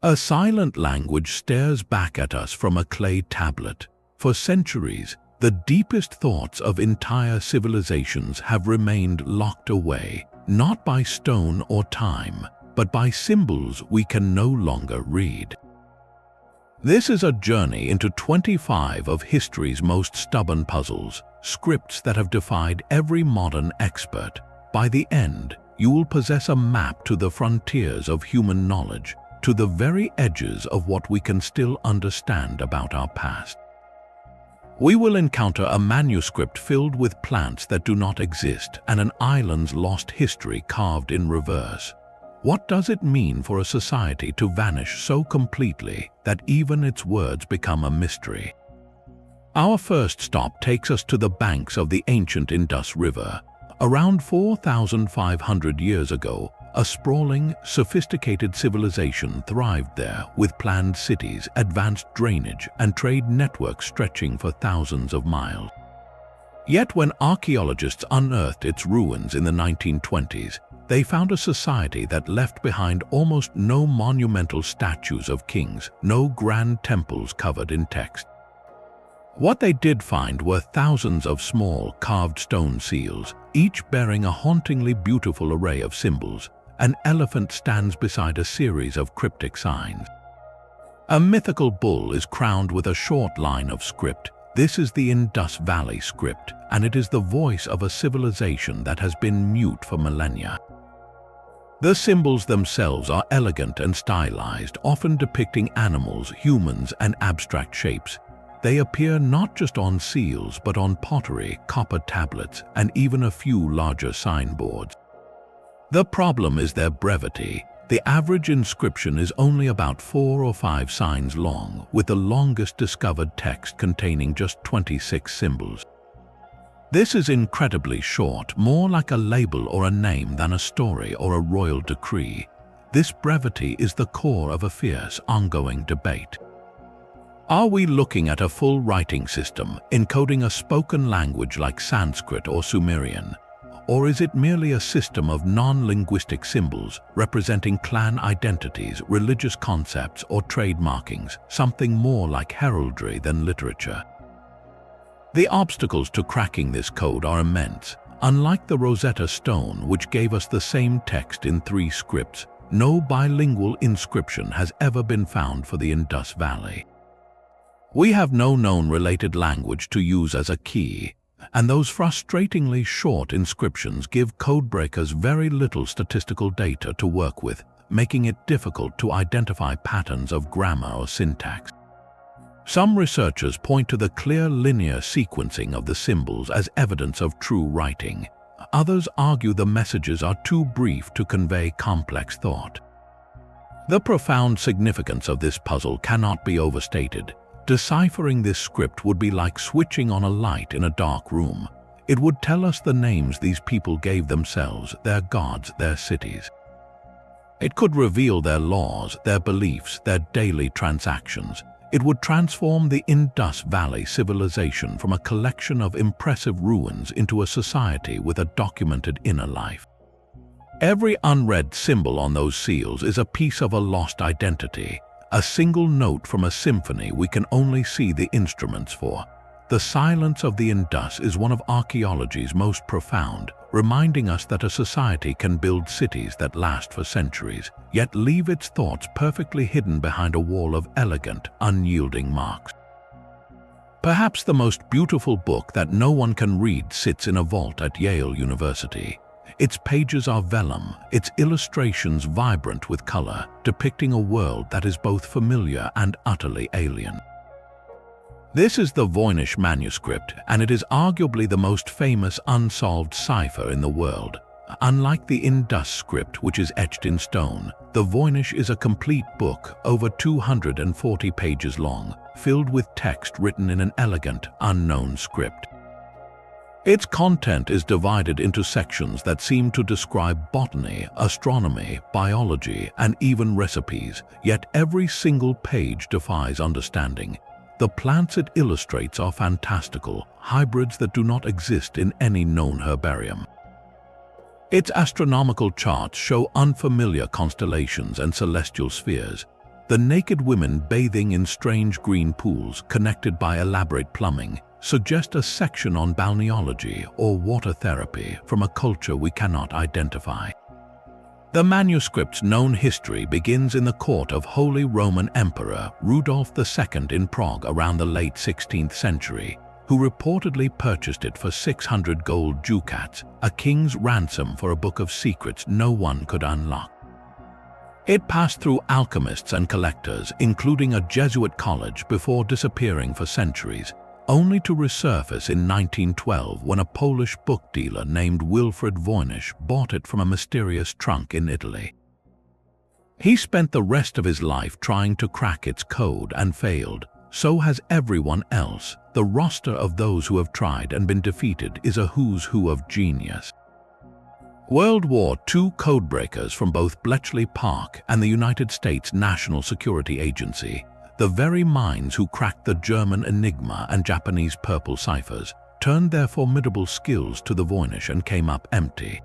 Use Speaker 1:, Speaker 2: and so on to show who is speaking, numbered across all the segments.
Speaker 1: A silent language stares back at us from a clay tablet. For centuries, the deepest thoughts of entire civilizations have remained locked away, not by stone or time, but by symbols we can no longer read. This is a journey into 25 of history's most stubborn puzzles, scripts that have defied every modern expert. By the end, you will possess a map to the frontiers of human knowledge, to the very edges of what we can still understand about our past. We will encounter a manuscript filled with plants that do not exist and an island's lost history carved in reverse. What does it mean for a society to vanish so completely that even its words become a mystery? Our first stop takes us to the banks of the ancient Indus River. Around 4,500 years ago, a sprawling, sophisticated civilization thrived there with planned cities, advanced drainage, and trade networks stretching for thousands of miles. Yet when archaeologists unearthed its ruins in the 1920s, they found a society that left behind almost no monumental statues of kings, no grand temples covered in text. What they did find were thousands of small, carved stone seals, each bearing a hauntingly beautiful array of symbols. An elephant stands beside a series of cryptic signs. A mythical bull is crowned with a short line of script. This is the Indus Valley script, and it is the voice of a civilization that has been mute for millennia. The symbols themselves are elegant and stylized, often depicting animals, humans, and abstract shapes. They appear not just on seals, but on pottery, copper tablets, and even a few larger signboards. The problem is their brevity. The average inscription is only about 4 or 5 signs long, with the longest discovered text containing just 26 symbols. This is incredibly short, more like a label or a name than a story or a royal decree. This brevity is the core of a fierce, ongoing debate. Are we looking at a full writing system, encoding a spoken language like Sanskrit or Sumerian? Or is it merely a system of non-linguistic symbols representing clan identities, religious concepts, or trade markings, something more like heraldry than literature? The obstacles to cracking this code are immense. Unlike the Rosetta Stone, which gave us the same text in 3 scripts, no bilingual inscription has ever been found for the Indus Valley. We have no known related language to use as a key, and those frustratingly short inscriptions give codebreakers very little statistical data to work with, making it difficult to identify patterns of grammar or syntax. Some researchers point to the clear linear sequencing of the symbols as evidence of true writing. Others argue the messages are too brief to convey complex thought. The profound significance of this puzzle cannot be overstated. Deciphering this script would be like switching on a light in a dark room. It would tell us the names these people gave themselves, their gods, their cities. It could reveal their laws, their beliefs, their daily transactions. It would transform the Indus Valley civilization from a collection of impressive ruins into a society with a documented inner life. Every unread symbol on those seals is a piece of a lost identity. A single note from a symphony we can only see the instruments for. The silence of the Indus is one of archaeology's most profound, reminding us that a society can build cities that last for centuries, yet leave its thoughts perfectly hidden behind a wall of elegant, unyielding marks. Perhaps the most beautiful book that no one can read sits in a vault at Yale University. Its pages are vellum, its illustrations vibrant with color, depicting a world that is both familiar and utterly alien. This is the Voynich Manuscript, and it is arguably the most famous unsolved cipher in the world. Unlike the indus-script, which is etched in stone, the Voynich is a complete book, over 240 pages long, filled with text written in an elegant, unknown script. Its content is divided into sections that seem to describe botany, astronomy, biology, and even recipes, yet every single page defies understanding. The plants it illustrates are fantastical, hybrids that do not exist in any known herbarium. Its astronomical charts show unfamiliar constellations and celestial spheres. The naked women bathing in strange green pools connected by elaborate plumbing suggest a section on balneology or water therapy from a culture we cannot identify. The manuscript's known history begins in the court of Holy Roman Emperor Rudolf II in Prague around the late 16th century, who reportedly purchased it for 600 gold ducats, a king's ransom for a book of secrets no one could unlock. It passed through alchemists and collectors, including a Jesuit college, before disappearing for centuries, only to resurface in 1912 when a Polish book dealer named Wilfred Voynich bought it from a mysterious trunk in Italy. He spent the rest of his life trying to crack its code and failed. So has everyone else. The roster of those who have tried and been defeated is a who's who of genius. World War II codebreakers from both Bletchley Park and the United States National Security Agency, the very minds who cracked the German Enigma and Japanese purple ciphers, turned their formidable skills to the Voynich and came up empty.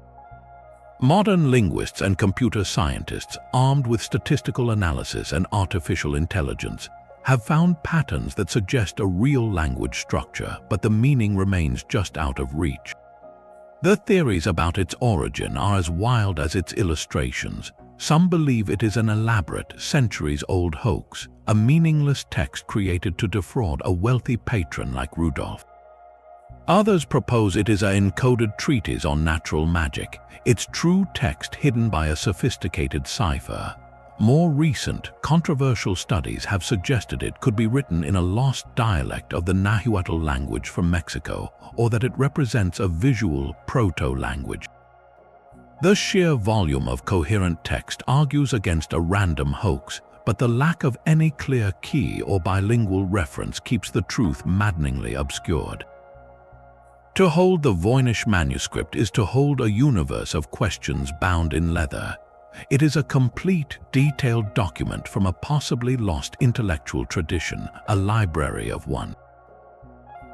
Speaker 1: Modern linguists and computer scientists, armed with statistical analysis and artificial intelligence, have found patterns that suggest a real language structure, but the meaning remains just out of reach. The theories about its origin are as wild as its illustrations. Some believe it is an elaborate, centuries-old hoax, a meaningless text created to defraud a wealthy patron like Rudolf. Others propose it is an encoded treatise on natural magic, its true text hidden by a sophisticated cipher. More recent, controversial studies have suggested it could be written in a lost dialect of the Nahuatl language from Mexico, or that it represents a visual proto-language. The sheer volume of coherent text argues against a random hoax, but the lack of any clear key or bilingual reference keeps the truth maddeningly obscured. To hold the Voynich manuscript is to hold a universe of questions bound in leather. It is a complete, detailed document from a possibly lost intellectual tradition, a library of one.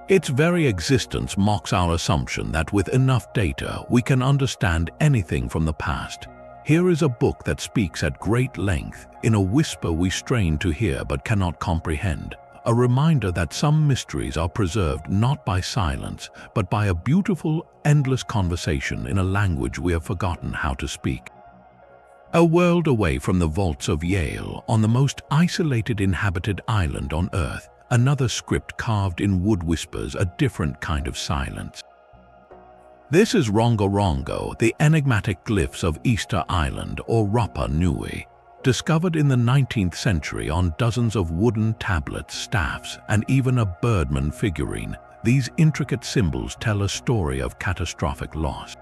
Speaker 1: Its very existence mocks our assumption that with enough data we can understand anything from the past. Here is a book that speaks at great length, in a whisper we strain to hear but cannot comprehend, a reminder that some mysteries are preserved not by silence, but by a beautiful, endless conversation in a language we have forgotten how to speak. A world away from the vaults of Yale, on the most isolated inhabited island on Earth, another script carved in wood whispers a different kind of silence. This is Rongorongo, the enigmatic glyphs of Easter Island or Rapa Nui, discovered in the 19th century on dozens of wooden tablets, staffs, and even a birdman figurine. These intricate symbols tell a story of catastrophic loss.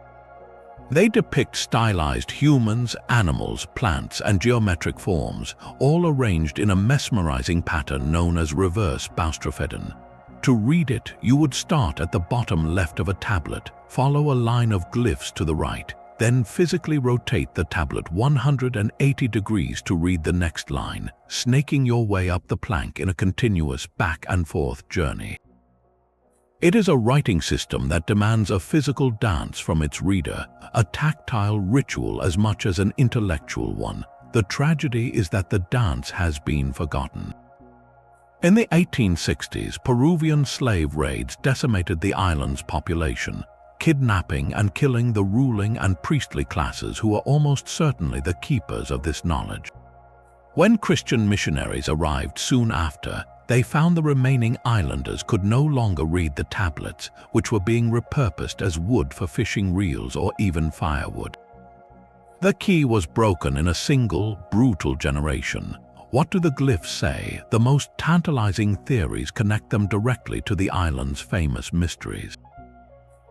Speaker 1: They depict stylized humans, animals, plants, and geometric forms, all arranged in a mesmerizing pattern known as reverse boustrophedon. To read it, you would start at the bottom left of a tablet, follow a line of glyphs to the right, then physically rotate the tablet 180 degrees to read the next line, snaking your way up the plank in a continuous back-and-forth journey. It is a writing system that demands a physical dance from its reader, a tactile ritual as much as an intellectual one. The tragedy is that the dance has been forgotten. In the 1860s, Peruvian slave raids decimated the island's population, kidnapping and killing the ruling and priestly classes who were almost certainly the keepers of this knowledge. When Christian missionaries arrived soon after, they found the remaining islanders could no longer read the tablets, which were being repurposed as wood for fishing reels or even firewood. The key was broken in a single, brutal generation. What do the glyphs say? The most tantalizing theories connect them directly to the island's famous mysteries.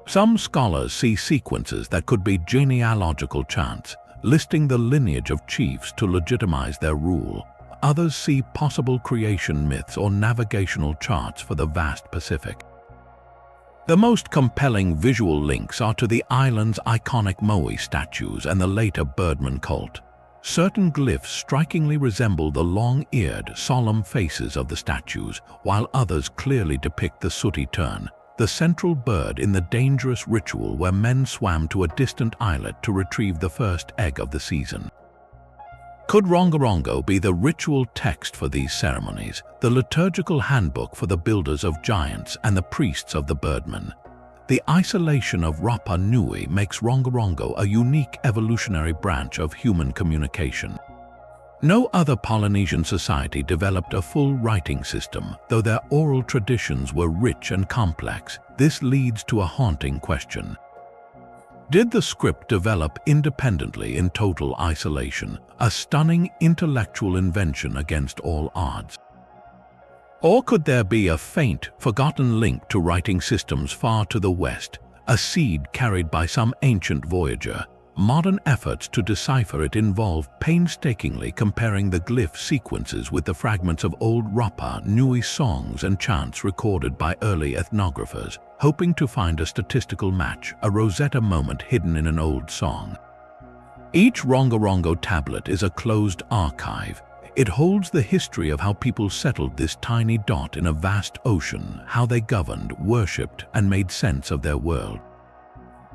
Speaker 1: Some scholars see sequences that could be genealogical chants, listing the lineage of chiefs to legitimize their rule. Others see possible creation myths or navigational charts for the vast Pacific. The most compelling visual links are to the island's iconic Moai statues and the later Birdman cult. Certain glyphs strikingly resemble the long-eared, solemn faces of the statues, while others clearly depict the sooty tern, the central bird in the dangerous ritual where men swam to a distant islet to retrieve the first egg of the season. Could Rongorongo be the ritual text for these ceremonies, the liturgical handbook for the builders of giants and the priests of the birdmen? The isolation of Rapa Nui makes Rongorongo a unique evolutionary branch of human communication. No other Polynesian society developed a full writing system, though their oral traditions were rich and complex. This leads to a haunting question. Did the script develop independently in total isolation, a stunning intellectual invention against all odds? Or could there be a faint, forgotten link to writing systems far to the west, a seed carried by some ancient voyager? Modern efforts to decipher it involve painstakingly comparing the glyph sequences with the fragments of old Rapa Nui songs and chants recorded by early ethnographers, hoping to find a statistical match, a Rosetta moment hidden in an old song. Each Rongorongo tablet is a closed archive. It holds the history of how people settled this tiny dot in a vast ocean, how they governed, worshipped, and made sense of their world.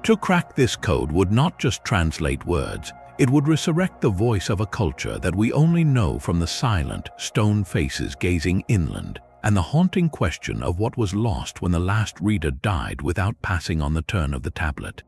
Speaker 1: To crack this code would not just translate words, it would resurrect the voice of a culture that we only know from the silent, stone faces gazing inland, and the haunting question of what was lost when the last reader died without passing on the turn of the tablet.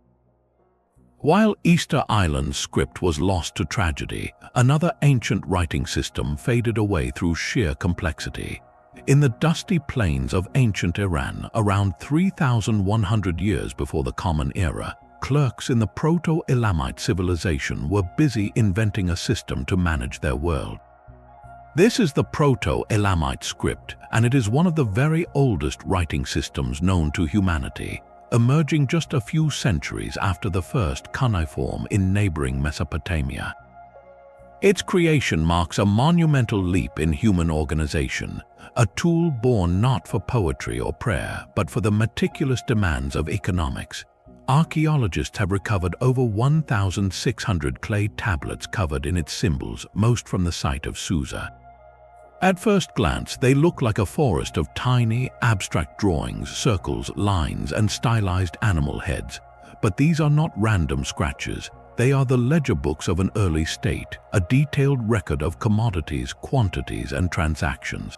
Speaker 1: While Easter Island's script was lost to tragedy, another ancient writing system faded away through sheer complexity. In the dusty plains of ancient Iran, around 3,100 years before the Common Era, clerks in the Proto Elamite civilization were busy inventing a system to manage their world. This is the Proto Elamite script, and it is one of the very oldest writing systems known to humanity, emerging just a few centuries after the first cuneiform in neighboring Mesopotamia. Its creation marks a monumental leap in human organization, a tool born not for poetry or prayer, but for the meticulous demands of economics. Archaeologists have recovered over 1,600 clay tablets covered in its symbols, most from the site of Susa. At first glance, they look like a forest of tiny, abstract drawings, circles, lines, and stylized animal heads. But these are not random scratches. They are the ledger books of an early state, a detailed record of commodities, quantities, and transactions.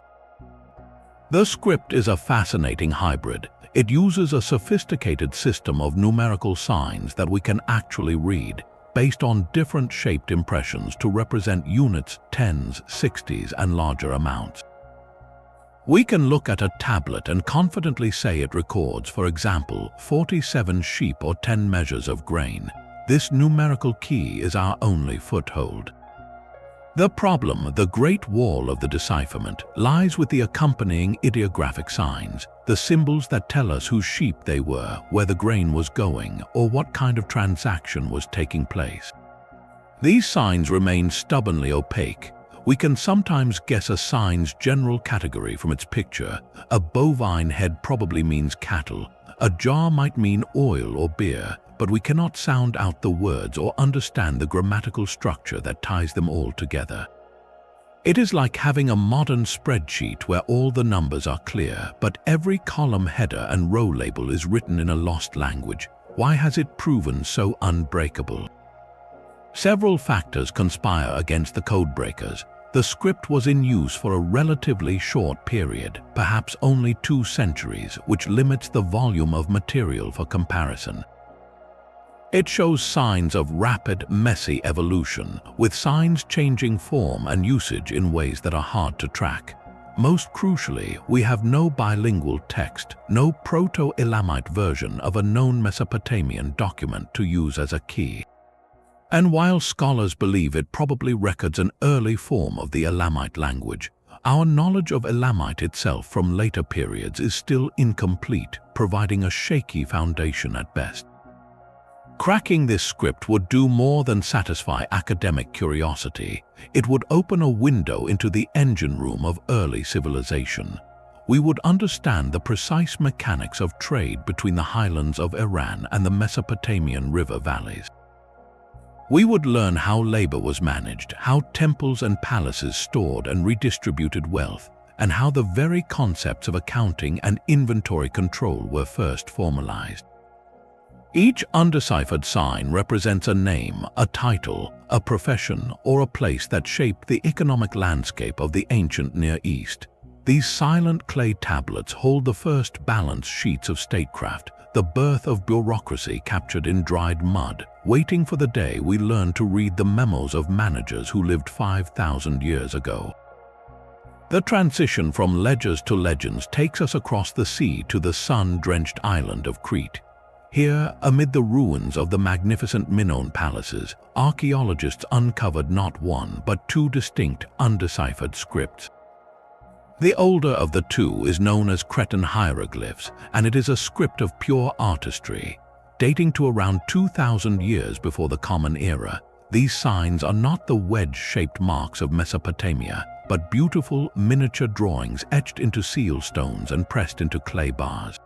Speaker 1: The script is a fascinating hybrid. It uses a sophisticated system of numerical signs that we can actually read, based on different shaped impressions to represent units, tens, sixties, and larger amounts. We can look at a tablet and confidently say it records, for example, 47 sheep or 10 measures of grain. This numerical key is our only foothold. The problem, the Great Wall of the decipherment, lies with the accompanying ideographic signs, the symbols that tell us whose sheep they were, where the grain was going, or what kind of transaction was taking place. These signs remain stubbornly opaque. We can sometimes guess a sign's general category from its picture. A bovine head probably means cattle. A jar might mean oil or beer, but we cannot sound out the words or understand the grammatical structure that ties them all together. It is like having a modern spreadsheet where all the numbers are clear, but every column header and row label is written in a lost language. Why has it proven so unbreakable? Several factors conspire against the codebreakers. The script was in use for a relatively short period, perhaps only 2 centuries, which limits the volume of material for comparison. It shows signs of rapid, messy evolution, with signs changing form and usage in ways that are hard to track. Most crucially, we have no bilingual text, no Proto-Elamite version of a known Mesopotamian document to use as a key. And while scholars believe it probably records an early form of the Elamite language, our knowledge of Elamite itself from later periods is still incomplete, providing a shaky foundation at best. Cracking this script would do more than satisfy academic curiosity. It would open a window into the engine room of early civilization. We would understand the precise mechanics of trade between the highlands of Iran and the Mesopotamian river valleys. We would learn how labor was managed, how temples and palaces stored and redistributed wealth, and how the very concepts of accounting and inventory control were first formalized. Each undeciphered sign represents a name, a title, a profession, or a place that shaped the economic landscape of the ancient Near East. These silent clay tablets hold the first balanced sheets of statecraft, the birth of bureaucracy captured in dried mud, waiting for the day we learn to read the memos of managers who lived 5,000 years ago. The transition from ledgers to legends takes us across the sea to the sun-drenched island of Crete. Here, amid the ruins of the magnificent Minoan palaces, archaeologists uncovered not one but two distinct undeciphered scripts. The older of the two is known as Cretan hieroglyphs, and it is a script of pure artistry. Dating to around 2,000 years before the Common Era, these signs are not the wedge-shaped marks of Mesopotamia, but beautiful miniature drawings etched into seal stones and pressed into clay bars.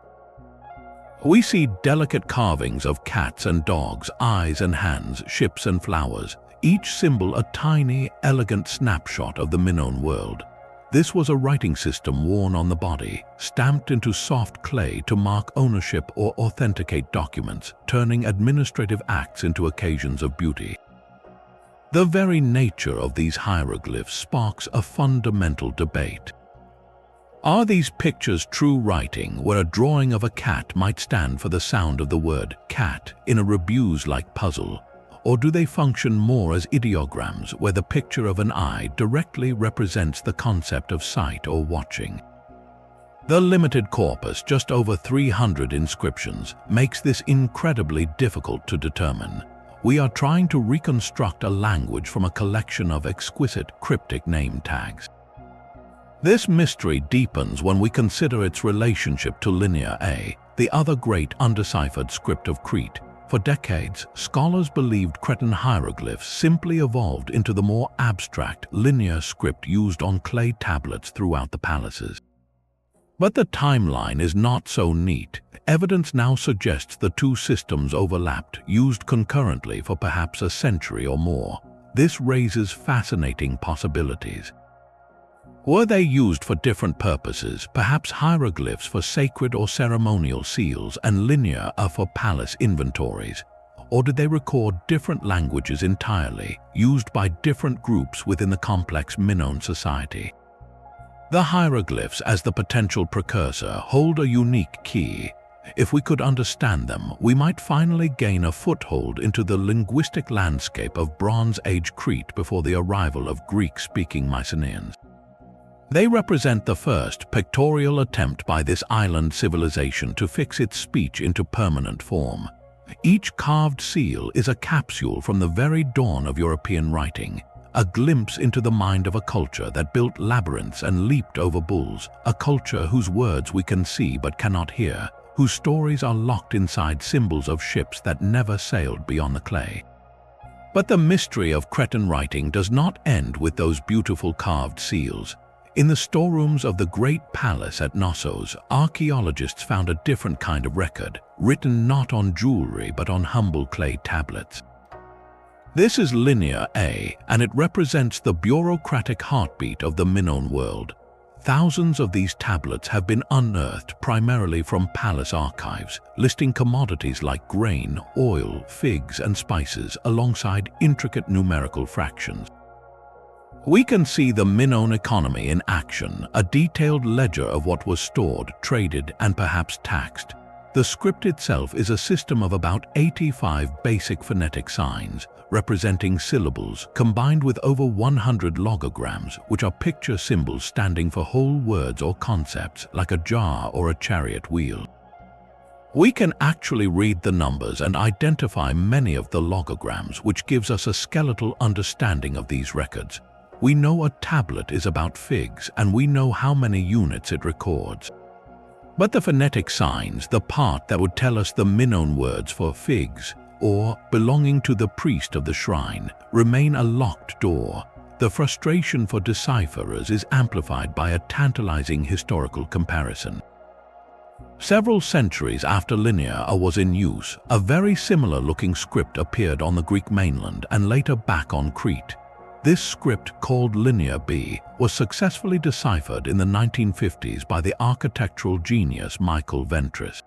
Speaker 1: We see delicate carvings of cats and dogs, eyes and hands, ships and flowers, each symbol a tiny, elegant snapshot of the Minoan world. This was a writing system worn on the body, stamped into soft clay to mark ownership or authenticate documents, turning administrative acts into occasions of beauty. The very nature of these hieroglyphs sparks a fundamental debate. Are these pictures true writing, where a drawing of a cat might stand for the sound of the word cat in a rebuse-like puzzle? Or do they function more as ideograms, where the picture of an eye directly represents the concept of sight or watching? The limited corpus, just over 300 inscriptions, makes this incredibly difficult to determine. We are trying to reconstruct a language from a collection of exquisite cryptic name tags. This mystery deepens when we consider its relationship to Linear A, the other great undeciphered script of Crete. For decades, scholars believed Cretan hieroglyphs simply evolved into the more abstract, linear script used on clay tablets throughout the palaces. But the timeline is not so neat. Evidence now suggests the two systems overlapped, used concurrently for perhaps a century or more. This raises fascinating possibilities. Were they used for different purposes, perhaps hieroglyphs for sacred or ceremonial seals and linear are for palace inventories? Or did they record different languages entirely, used by different groups within the complex Minoan society? The hieroglyphs, as the potential precursor, hold a unique key. If we could understand them, we might finally gain a foothold into the linguistic landscape of Bronze Age Crete before the arrival of Greek-speaking Mycenaeans. They represent the first pictorial attempt by this island civilization to fix its speech into permanent form. Each carved seal is a capsule from the very dawn of European writing, a glimpse into the mind of a culture that built labyrinths and leaped over bulls, a culture whose words we can see but cannot hear, whose stories are locked inside symbols of ships that never sailed beyond the clay. But the mystery of Cretan writing does not end with those beautiful carved seals. In the storerooms of the Great Palace at Knossos, archaeologists found a different kind of record, written not on jewelry but on humble clay tablets. This is Linear A, and it represents the bureaucratic heartbeat of the Minoan world. Thousands of these tablets have been unearthed primarily from palace archives, listing commodities like grain, oil, figs, and spices alongside intricate numerical fractions. We can see the Minoan economy in action, a detailed ledger of what was stored, traded, and perhaps taxed. The script itself is a system of about 85 basic phonetic signs, representing syllables, combined with over 100 logograms, which are picture symbols standing for whole words or concepts, like a jar or a chariot wheel. We can actually read the numbers and identify many of the logograms, which gives us a skeletal understanding of these records. We know a tablet is about figs, and we know how many units it records. But the phonetic signs, the part that would tell us the Minoan words for figs, or belonging to the priest of the shrine, remain a locked door. The frustration for decipherers is amplified by a tantalizing historical comparison. Several centuries after Linear A was in use, a very similar-looking script appeared on the Greek mainland and later back on Crete. This script, called Linear B, was successfully deciphered in the 1950s by the architectural genius Michael Ventris.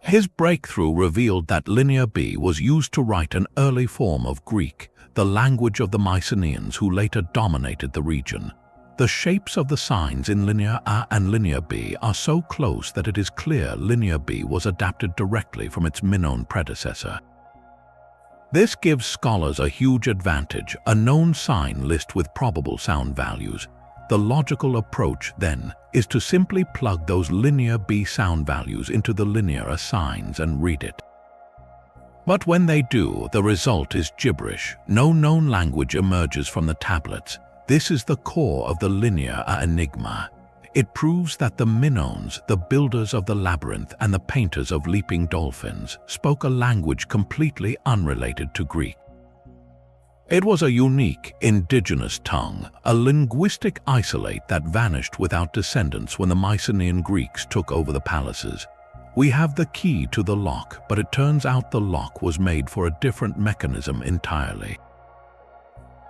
Speaker 1: His breakthrough revealed that Linear B was used to write an early form of Greek, the language of the Mycenaeans who later dominated the region. The shapes of the signs in Linear A and Linear B are so close that it is clear Linear B was adapted directly from its Minoan predecessor. This gives scholars a huge advantage, a known sign list with probable sound values. The logical approach, then, is to simply plug those Linear B sound values into the Linear A signs and read it. But when they do, the result is gibberish. No known language emerges from the tablets. This is the core of the Linear A enigma. It proves that the Minoans, the builders of the labyrinth and the painters of leaping dolphins, spoke a language completely unrelated to Greek. It was a unique, indigenous tongue, a linguistic isolate that vanished without descendants when the Mycenaean Greeks took over the palaces. We have the key to the lock, but it turns out the lock was made for a different mechanism entirely.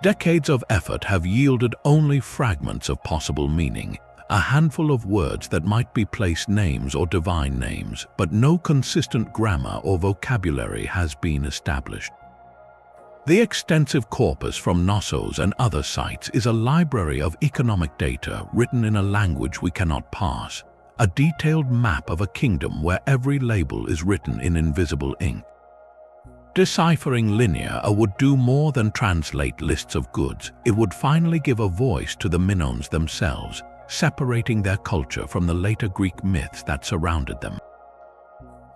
Speaker 1: Decades of effort have yielded only fragments of possible meaning, a handful of words that might be place names or divine names, but no consistent grammar or vocabulary has been established. The extensive corpus from Knossos and other sites is a library of economic data written in a language we cannot parse, a detailed map of a kingdom where every label is written in invisible ink. Deciphering Linear A would do more than translate lists of goods. It would finally give a voice to the Minoans themselves, separating their culture from the later Greek myths that surrounded them.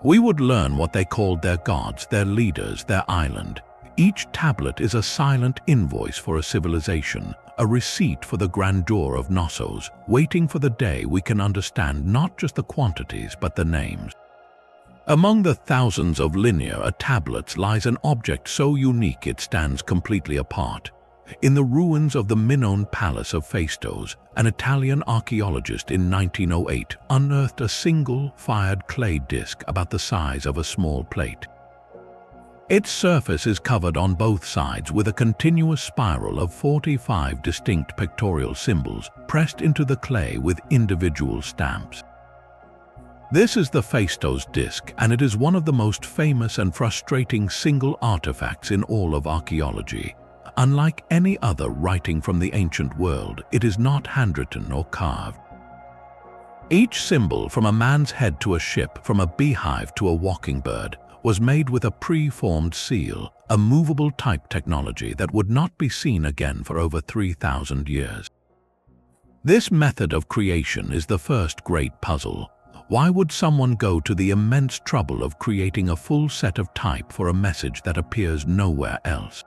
Speaker 1: We would learn what they called their gods, their leaders, their island. Each tablet is a silent invoice for a civilization, a receipt for the grandeur of Knossos, waiting for the day we can understand not just the quantities but the names. Among the thousands of Linear A tablets lies an object so unique it stands completely apart. In the ruins of the Minoan palace of Phaistos, an Italian archaeologist in 1908 unearthed a single fired clay disc about the size of a small plate. Its surface is covered on both sides with a continuous spiral of 45 distinct pictorial symbols pressed into the clay with individual stamps. This is the Phaistos Disc, and it is one of the most famous and frustrating single artifacts in all of archaeology. Unlike any other writing from the ancient world, it is not handwritten or carved. Each symbol, from a man's head to a ship, from a beehive to a walking bird, was made with a pre-formed seal, a movable type technology that would not be seen again for over 3,000 years. This method of creation is the first great puzzle. Why would someone go to the immense trouble of creating a full set of type for a message that appears nowhere else?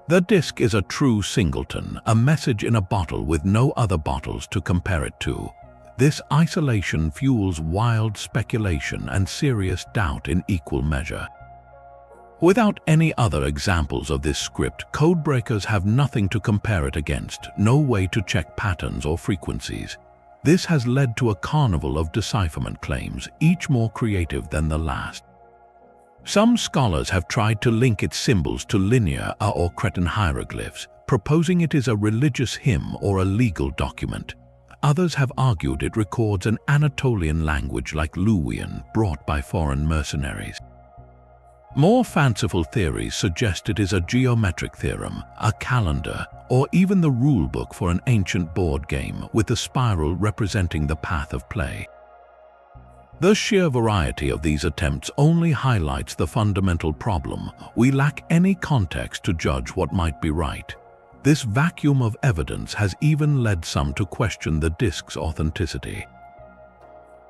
Speaker 1: The disc is a true singleton, a message in a bottle with no other bottles to compare it to. This isolation fuels wild speculation and serious doubt in equal measure. Without any other examples of this script, codebreakers have nothing to compare it against, no way to check patterns or frequencies. This has led to a carnival of decipherment claims, each more creative than the last. Some scholars have tried to link its symbols to Linear A or Cretan hieroglyphs, proposing it is a religious hymn or a legal document. Others have argued it records an Anatolian language like Luwian, brought by foreign mercenaries. More fanciful theories suggest it is a geometric theorem, a calendar, or even the rulebook for an ancient board game with the spiral representing the path of play. The sheer variety of these attempts only highlights the fundamental problem. We lack any context to judge what might be right. This vacuum of evidence has even led some to question the disc's authenticity.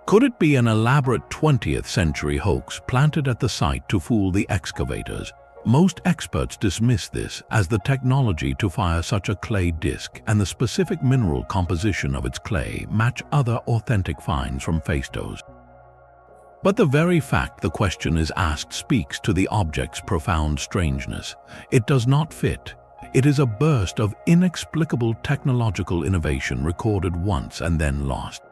Speaker 1: Could it be an elaborate 20th century hoax planted at the site to fool the excavators? Most experts dismiss this, as the technology to fire such a clay disc and the specific mineral composition of its clay match other authentic finds from Phaistos. But the very fact the question is asked speaks to the object's profound strangeness. It does not fit. It is a burst of inexplicable technological innovation recorded once and then lost.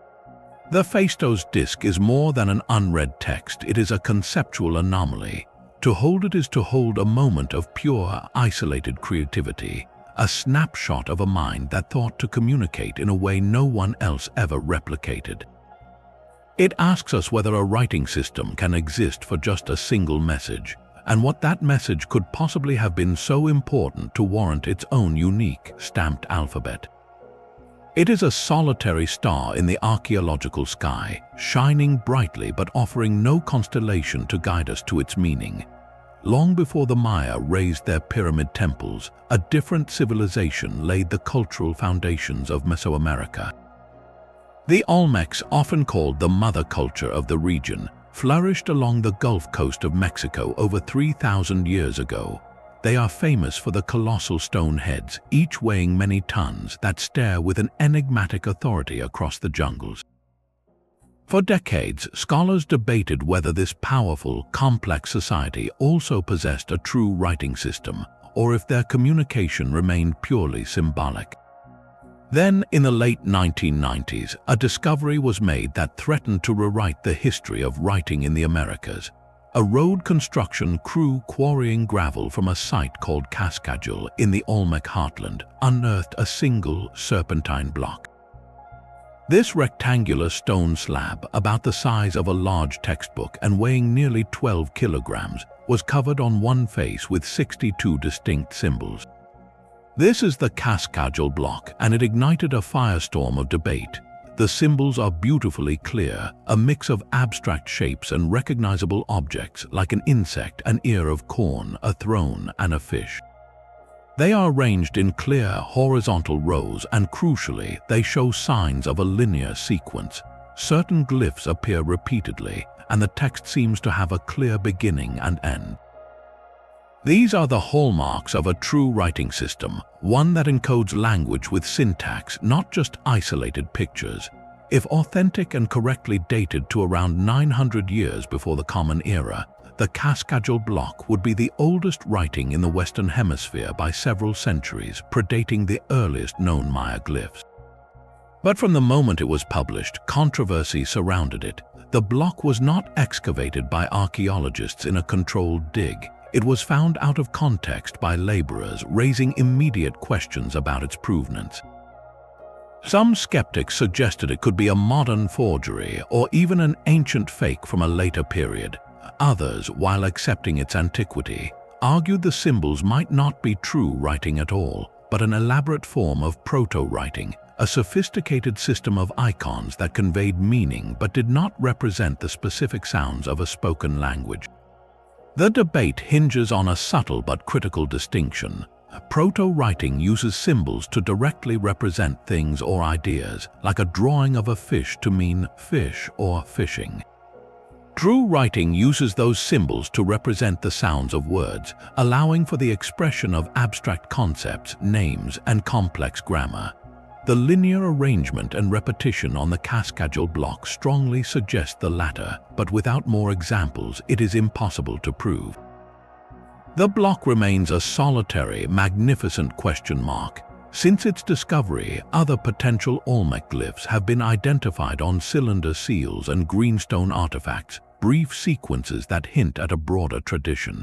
Speaker 1: The Phaistos Disc is more than an unread text, it is a conceptual anomaly. To hold it is to hold a moment of pure, isolated creativity, a snapshot of a mind that thought to communicate in a way no one else ever replicated. It asks us whether a writing system can exist for just a single message, and what that message could possibly have been so important to warrant its own unique, stamped alphabet. It is a solitary star in the archaeological sky, shining brightly but offering no constellation to guide us to its meaning. Long before the Maya raised their pyramid temples, a different civilization laid the cultural foundations of Mesoamerica. The Olmecs, often called the mother culture of the region, flourished along the Gulf Coast of Mexico over 3,000 years ago. They are famous for the colossal stone heads, each weighing many tons, that stare with an enigmatic authority across the jungles. For decades, scholars debated whether this powerful, complex society also possessed a true writing system, or if their communication remained purely symbolic. Then, in the late 1990s, a discovery was made that threatened to rewrite the history of writing in the Americas. A road construction crew quarrying gravel from a site called Cascajal in the Olmec heartland unearthed a single serpentine block. This rectangular stone slab, about the size of a large textbook and weighing nearly 12 kilograms, was covered on one face with 62 distinct symbols. This is the Cascajal block, and it ignited a firestorm of debate. The symbols are beautifully clear, a mix of abstract shapes and recognizable objects like an insect, an ear of corn, a throne, and a fish. They are arranged in clear, horizontal rows, and crucially, they show signs of a linear sequence. Certain glyphs appear repeatedly, and the text seems to have a clear beginning and end. These are the hallmarks of a true writing system, one that encodes language with syntax, not just isolated pictures. If authentic and correctly dated to around 900 years before the Common Era, the Cascajal block would be the oldest writing in the Western Hemisphere by several centuries, predating the earliest known Maya glyphs. But from the moment it was published, controversy surrounded it. The block was not excavated by archaeologists in a controlled dig. It was found out of context by laborers, raising immediate questions about its provenance. Some skeptics suggested it could be a modern forgery or even an ancient fake from a later period. Others, while accepting its antiquity, argued the symbols might not be true writing at all, but an elaborate form of proto-writing, a sophisticated system of icons that conveyed meaning but did not represent the specific sounds of a spoken language. The debate hinges on a subtle but critical distinction. Proto-writing uses symbols to directly represent things or ideas, like a drawing of a fish to mean fish or fishing. True writing uses those symbols to represent the sounds of words, allowing for the expression of abstract concepts, names, and complex grammar. The linear arrangement and repetition on the Cascajal block strongly suggest the latter, but without more examples, it is impossible to prove. The block remains a solitary, magnificent question mark. Since its discovery, other potential Olmec glyphs have been identified on cylinder seals and greenstone artifacts, brief sequences that hint at a broader tradition.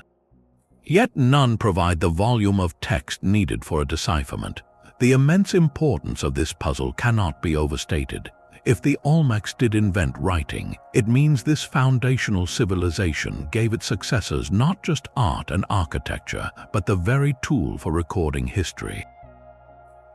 Speaker 1: Yet none provide the volume of text needed for a decipherment. The immense importance of this puzzle cannot be overstated. If the Olmecs did invent writing, it means this foundational civilization gave its successors not just art and architecture, but the very tool for recording history.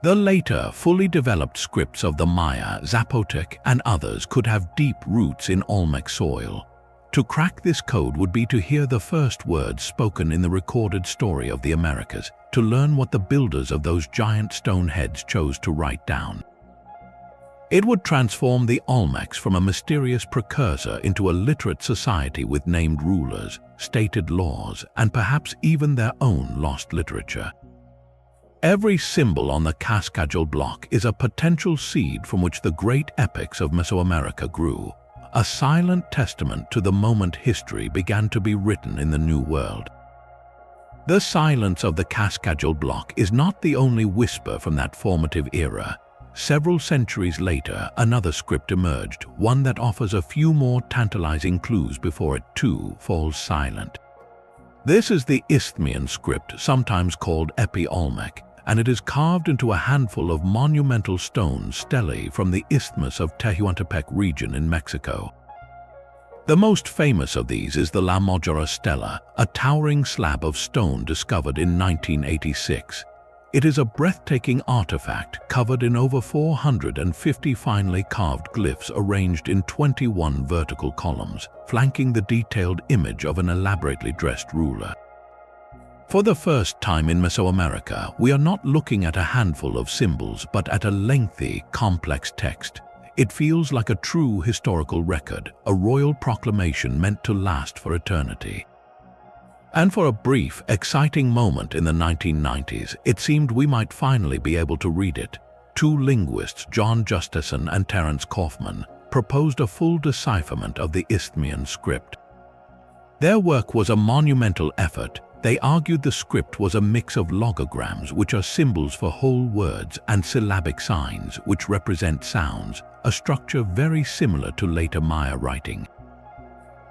Speaker 1: The later, fully developed scripts of the Maya, Zapotec, and others could have deep roots in Olmec soil. To crack this code would be to hear the first words spoken in the recorded story of the Americas, to learn what the builders of those giant stone heads chose to write down. It would transform the Olmecs from a mysterious precursor into a literate society with named rulers, stated laws, and perhaps even their own lost literature. Every symbol on the Cascajal block is a potential seed from which the great epics of Mesoamerica grew, a silent testament to the moment history began to be written in the New World. The silence of the Cascajal block is not the only whisper from that formative era. Several centuries later, another script emerged, one that offers a few more tantalizing clues before it too falls silent. This is the isthmian-script, sometimes called Epi-Olmec, and it is carved into a handful of monumental stone stelae from the Isthmus of Tehuantepec region in Mexico. The most famous of these is the La Moggiora Stela, a towering slab of stone discovered in 1986. It is a breathtaking artifact covered in over 450 finely carved glyphs arranged in 21 vertical columns, flanking the detailed image of an elaborately dressed ruler. For the first time in Mesoamerica, we are not looking at a handful of symbols but at a lengthy, complex text. It feels like a true historical record, a royal proclamation meant to last for eternity. And for a brief, exciting moment in the 1990s, it seemed we might finally be able to read it. Two linguists, John Justison and Terence Kaufman, proposed a full decipherment of the isthmian-script. Their work was a monumental effort. They argued the script was a mix of logograms, which are symbols for whole words, and syllabic signs, which represent sounds, a structure very similar to later Maya writing.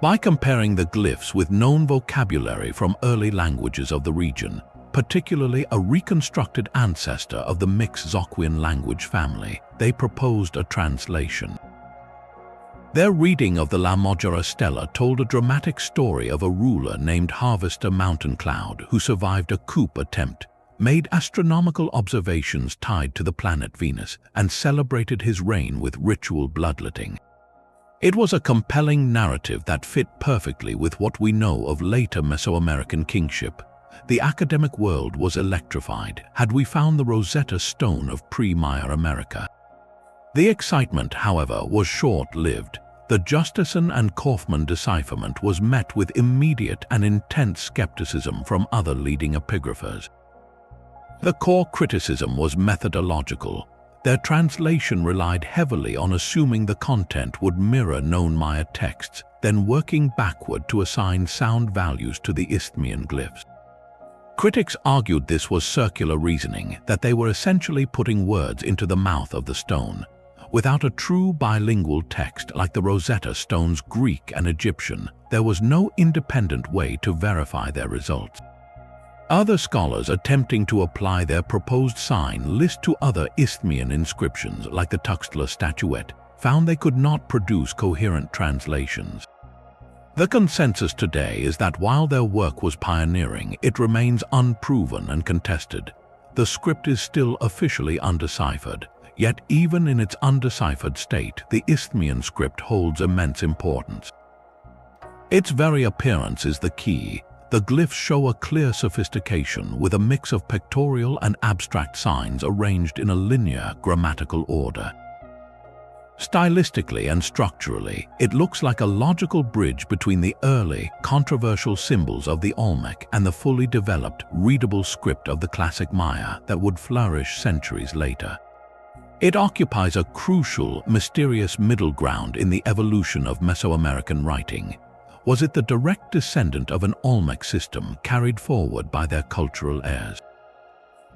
Speaker 1: By comparing the glyphs with known vocabulary from early languages of the region, particularly a reconstructed ancestor of the mixed Zoquian language family, they proposed a translation. Their reading of the La Moggiora Stela told a dramatic story of a ruler named Harvester Mountain Cloud who survived a coup attempt, made astronomical observations tied to the planet Venus, and celebrated his reign with ritual bloodletting. It was a compelling narrative that fit perfectly with what we know of later Mesoamerican kingship. The academic world was electrified had we found the Rosetta Stone of pre-Maya America. The excitement, however, was short-lived. The Justison and Kaufman decipherment was met with immediate and intense skepticism from other leading epigraphers. The core criticism was methodological. Their translation relied heavily on assuming the content would mirror known Maya texts, then working backward to assign sound values to the Isthmian glyphs. Critics argued this was circular reasoning, that they were essentially putting words into the mouth of the stone. Without a true bilingual text like the Rosetta Stone's Greek and Egyptian, there was no independent way to verify their results. Other scholars attempting to apply their proposed sign list to other Isthmian inscriptions like the Tuxtla statuette found they could not produce coherent translations. The consensus today is that while their work was pioneering, it remains unproven and contested. The script is still officially undeciphered, yet even in its undeciphered state, the Isthmian script holds immense importance. Its very appearance is the key. The glyphs show a clear sophistication with a mix of pictorial and abstract signs arranged in a linear grammatical order. Stylistically and structurally, it looks like a logical bridge between the early, controversial symbols of the Olmec and the fully developed, readable script of the classic Maya that would flourish centuries later. It occupies a crucial, mysterious middle ground in the evolution of Mesoamerican writing. Was it the direct descendant of an Olmec system carried forward by their cultural heirs?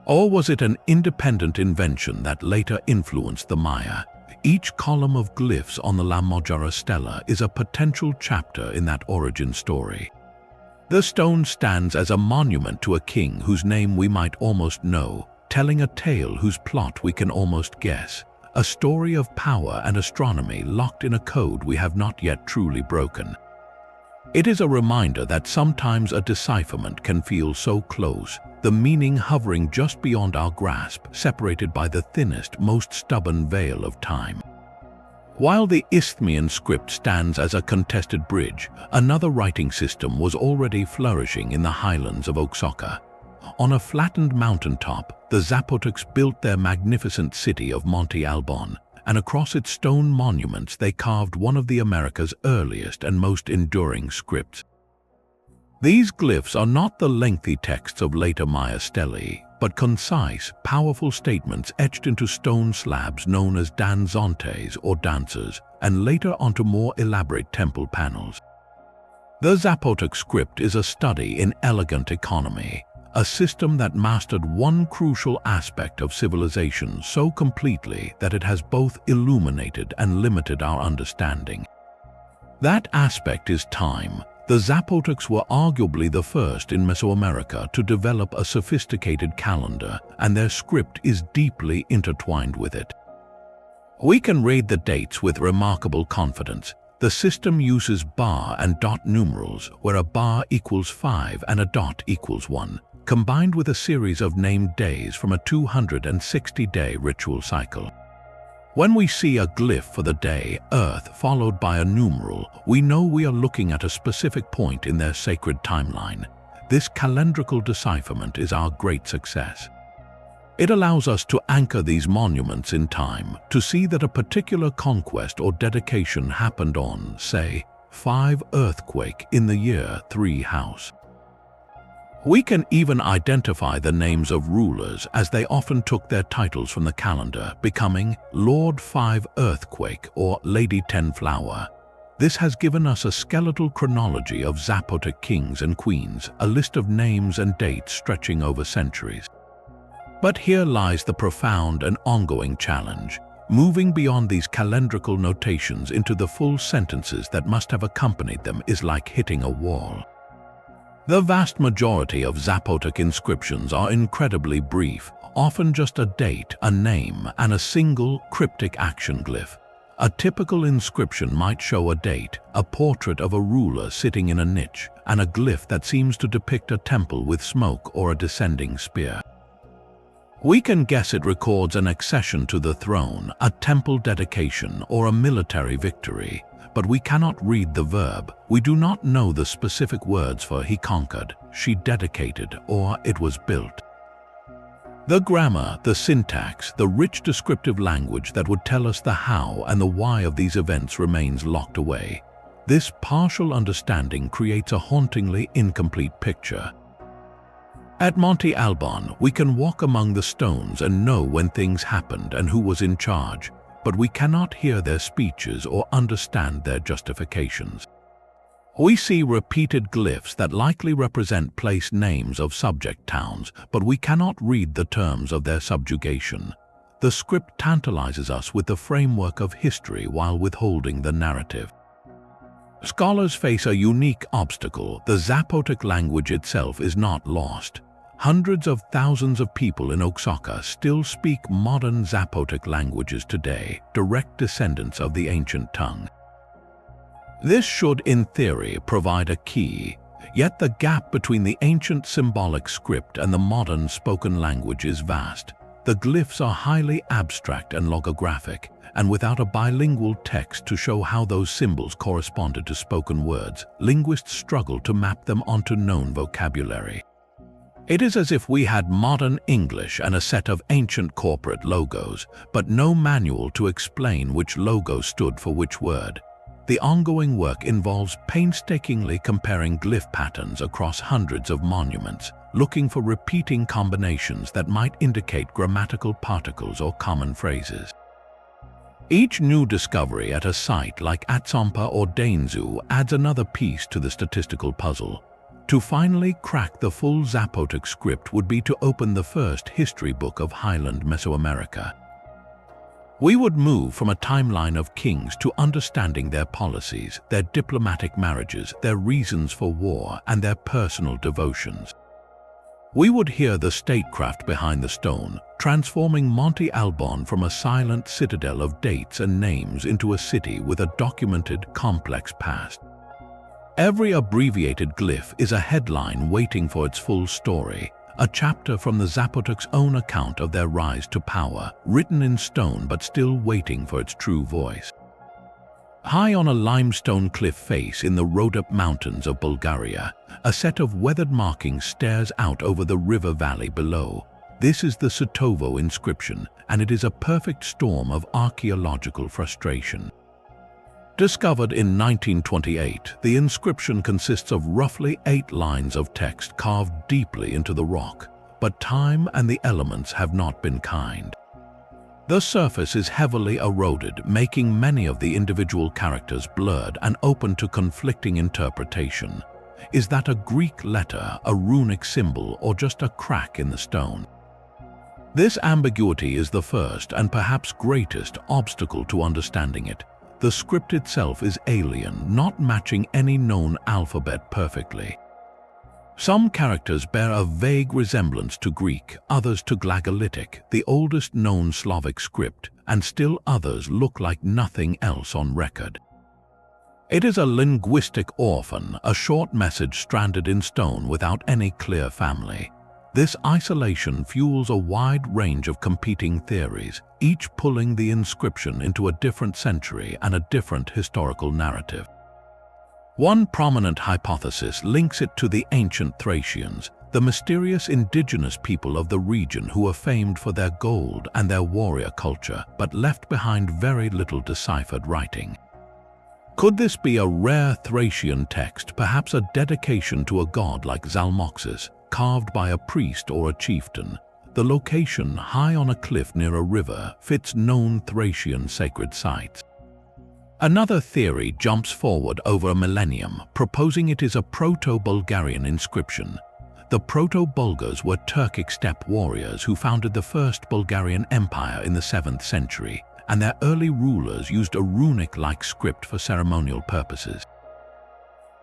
Speaker 1: Or was it an independent invention that later influenced the Maya? Each column of glyphs on the La Moggiora Stela is a potential chapter in that origin story. The stone stands as a monument to a king whose name we might almost know, telling a tale whose plot we can almost guess, a story of power and astronomy locked in a code we have not yet truly broken. It is a reminder that sometimes a decipherment can feel so close, the meaning hovering just beyond our grasp, separated by the thinnest, most stubborn veil of time. While the Isthmian script stands as a contested bridge, another writing system was already flourishing in the highlands of Oaxaca. On a flattened mountaintop, the Zapotecs built their magnificent city of Monte Albon, and across its stone monuments they carved one of the America's earliest and most enduring scripts. These glyphs are not the lengthy texts of later Maya stelae, but concise, powerful statements etched into stone slabs known as danzantes or dancers, and later onto more elaborate temple panels. The Zapotec script is a study in elegant economy, a system that mastered one crucial aspect of civilization so completely that it has both illuminated and limited our understanding. That aspect is time. The Zapotecs were arguably the first in Mesoamerica to develop a sophisticated calendar, and their script is deeply intertwined with it. We can read the dates with remarkable confidence. The The system uses bar and dot numerals, where a bar equals 5 and a dot equals 1, combined with a series of named days from a 260-day ritual cycle. When we see a glyph for the day, Earth, followed by a numeral, we know we are looking at a specific point in their sacred timeline. This calendrical decipherment is our great success. It allows us to anchor these monuments in time, to see that a particular conquest or dedication happened on, say, 5 earthquake in the year 3 house. We can even identify the names of rulers, as they often took their titles from the calendar, becoming Lord 5 Earthquake or Lady 10 Flower. This has given us a skeletal chronology of Zapotec kings and queens, a list of names and dates stretching over centuries. But here lies the profound and ongoing challenge. Moving beyond these calendrical notations into the full sentences that must have accompanied them is like hitting a wall. The vast majority of Zapotec inscriptions are incredibly brief, often just a date, a name, and a single cryptic action glyph. A typical inscription might show a date, a portrait of a ruler sitting in a niche, and a glyph that seems to depict a temple with smoke or a descending spear. We can guess it records an accession to the throne, a temple dedication, or a military victory. But we cannot read the verb. We do not know the specific words for he conquered, she dedicated, or it was built. The grammar, the syntax, the rich descriptive language that would tell us the how and the why of these events remains locked away. This partial understanding creates a hauntingly incomplete picture. At Monte Alban, we can walk among the stones and know when things happened and who was in charge, but we cannot hear their speeches or understand their justifications. We see repeated glyphs that likely represent place names of subject towns, but we cannot read the terms of their subjugation. The script tantalizes us with the framework of history while withholding the narrative. Scholars face a unique obstacle. The Zapotec language itself is not lost. Hundreds of thousands of people in Oaxaca still speak modern Zapotec languages today, direct descendants of the ancient tongue. This should, in theory, provide a key, yet the gap between the ancient symbolic script and the modern spoken language is vast. The glyphs are highly abstract and logographic, and without a bilingual text to show how those symbols corresponded to spoken words, linguists struggle to map them onto known vocabulary. It is as if we had modern English and a set of ancient corporate logos, but no manual to explain which logo stood for which word. The ongoing work involves painstakingly comparing glyph patterns across hundreds of monuments, looking for repeating combinations that might indicate grammatical particles or common phrases. Each new discovery at a site like Atsompa or Dainzhou adds another piece to the statistical puzzle. To finally crack the full Zapotec script would be to open the first history book of highland Mesoamerica. We would move from a timeline of kings to understanding their policies, their diplomatic marriages, their reasons for war, and their personal devotions. We would hear the statecraft behind the stone, transforming Monte Alban from a silent citadel of dates and names into a city with a documented, complex past. Every abbreviated glyph is a headline waiting for its full story, a chapter from the Zapotec's own account of their rise to power, written in stone but still waiting for its true voice. High on a limestone cliff face in the Rhodope Mountains of Bulgaria, a set of weathered markings stares out over the river valley below. This is the Sutovo inscription, and it is a perfect storm of archaeological frustration. Discovered in 1928, the inscription consists of roughly 8 lines of text carved deeply into the rock, but time and the elements have not been kind. The surface is heavily eroded, making many of the individual characters blurred and open to conflicting interpretation. Is that a Greek letter, a runic symbol, or just a crack in the stone? This ambiguity is the first and perhaps greatest obstacle to understanding it. The script itself is alien, not matching any known alphabet perfectly. Some characters bear a vague resemblance to Greek, others to Glagolitic, the oldest known Slavic script, and still others look like nothing else on record. It is a linguistic orphan, a short message stranded in stone without any clear family. This isolation fuels a wide range of competing theories, each pulling the inscription into a different century and a different historical narrative. One prominent hypothesis links it to the ancient Thracians, the mysterious indigenous people of the region who are famed for their gold and their warrior culture, but left behind very little deciphered writing. Could this be a rare Thracian text, perhaps a dedication to a god like Zalmoxis, carved by a priest or a chieftain? The location, high on a cliff near a river, fits known Thracian sacred sites. Another theory jumps forward over a millennium, proposing it is a Proto-Bulgarian inscription. The Proto-Bulgars were Turkic steppe warriors who founded the First Bulgarian Empire in the 7th century, and their early rulers used a runic-like script for ceremonial purposes.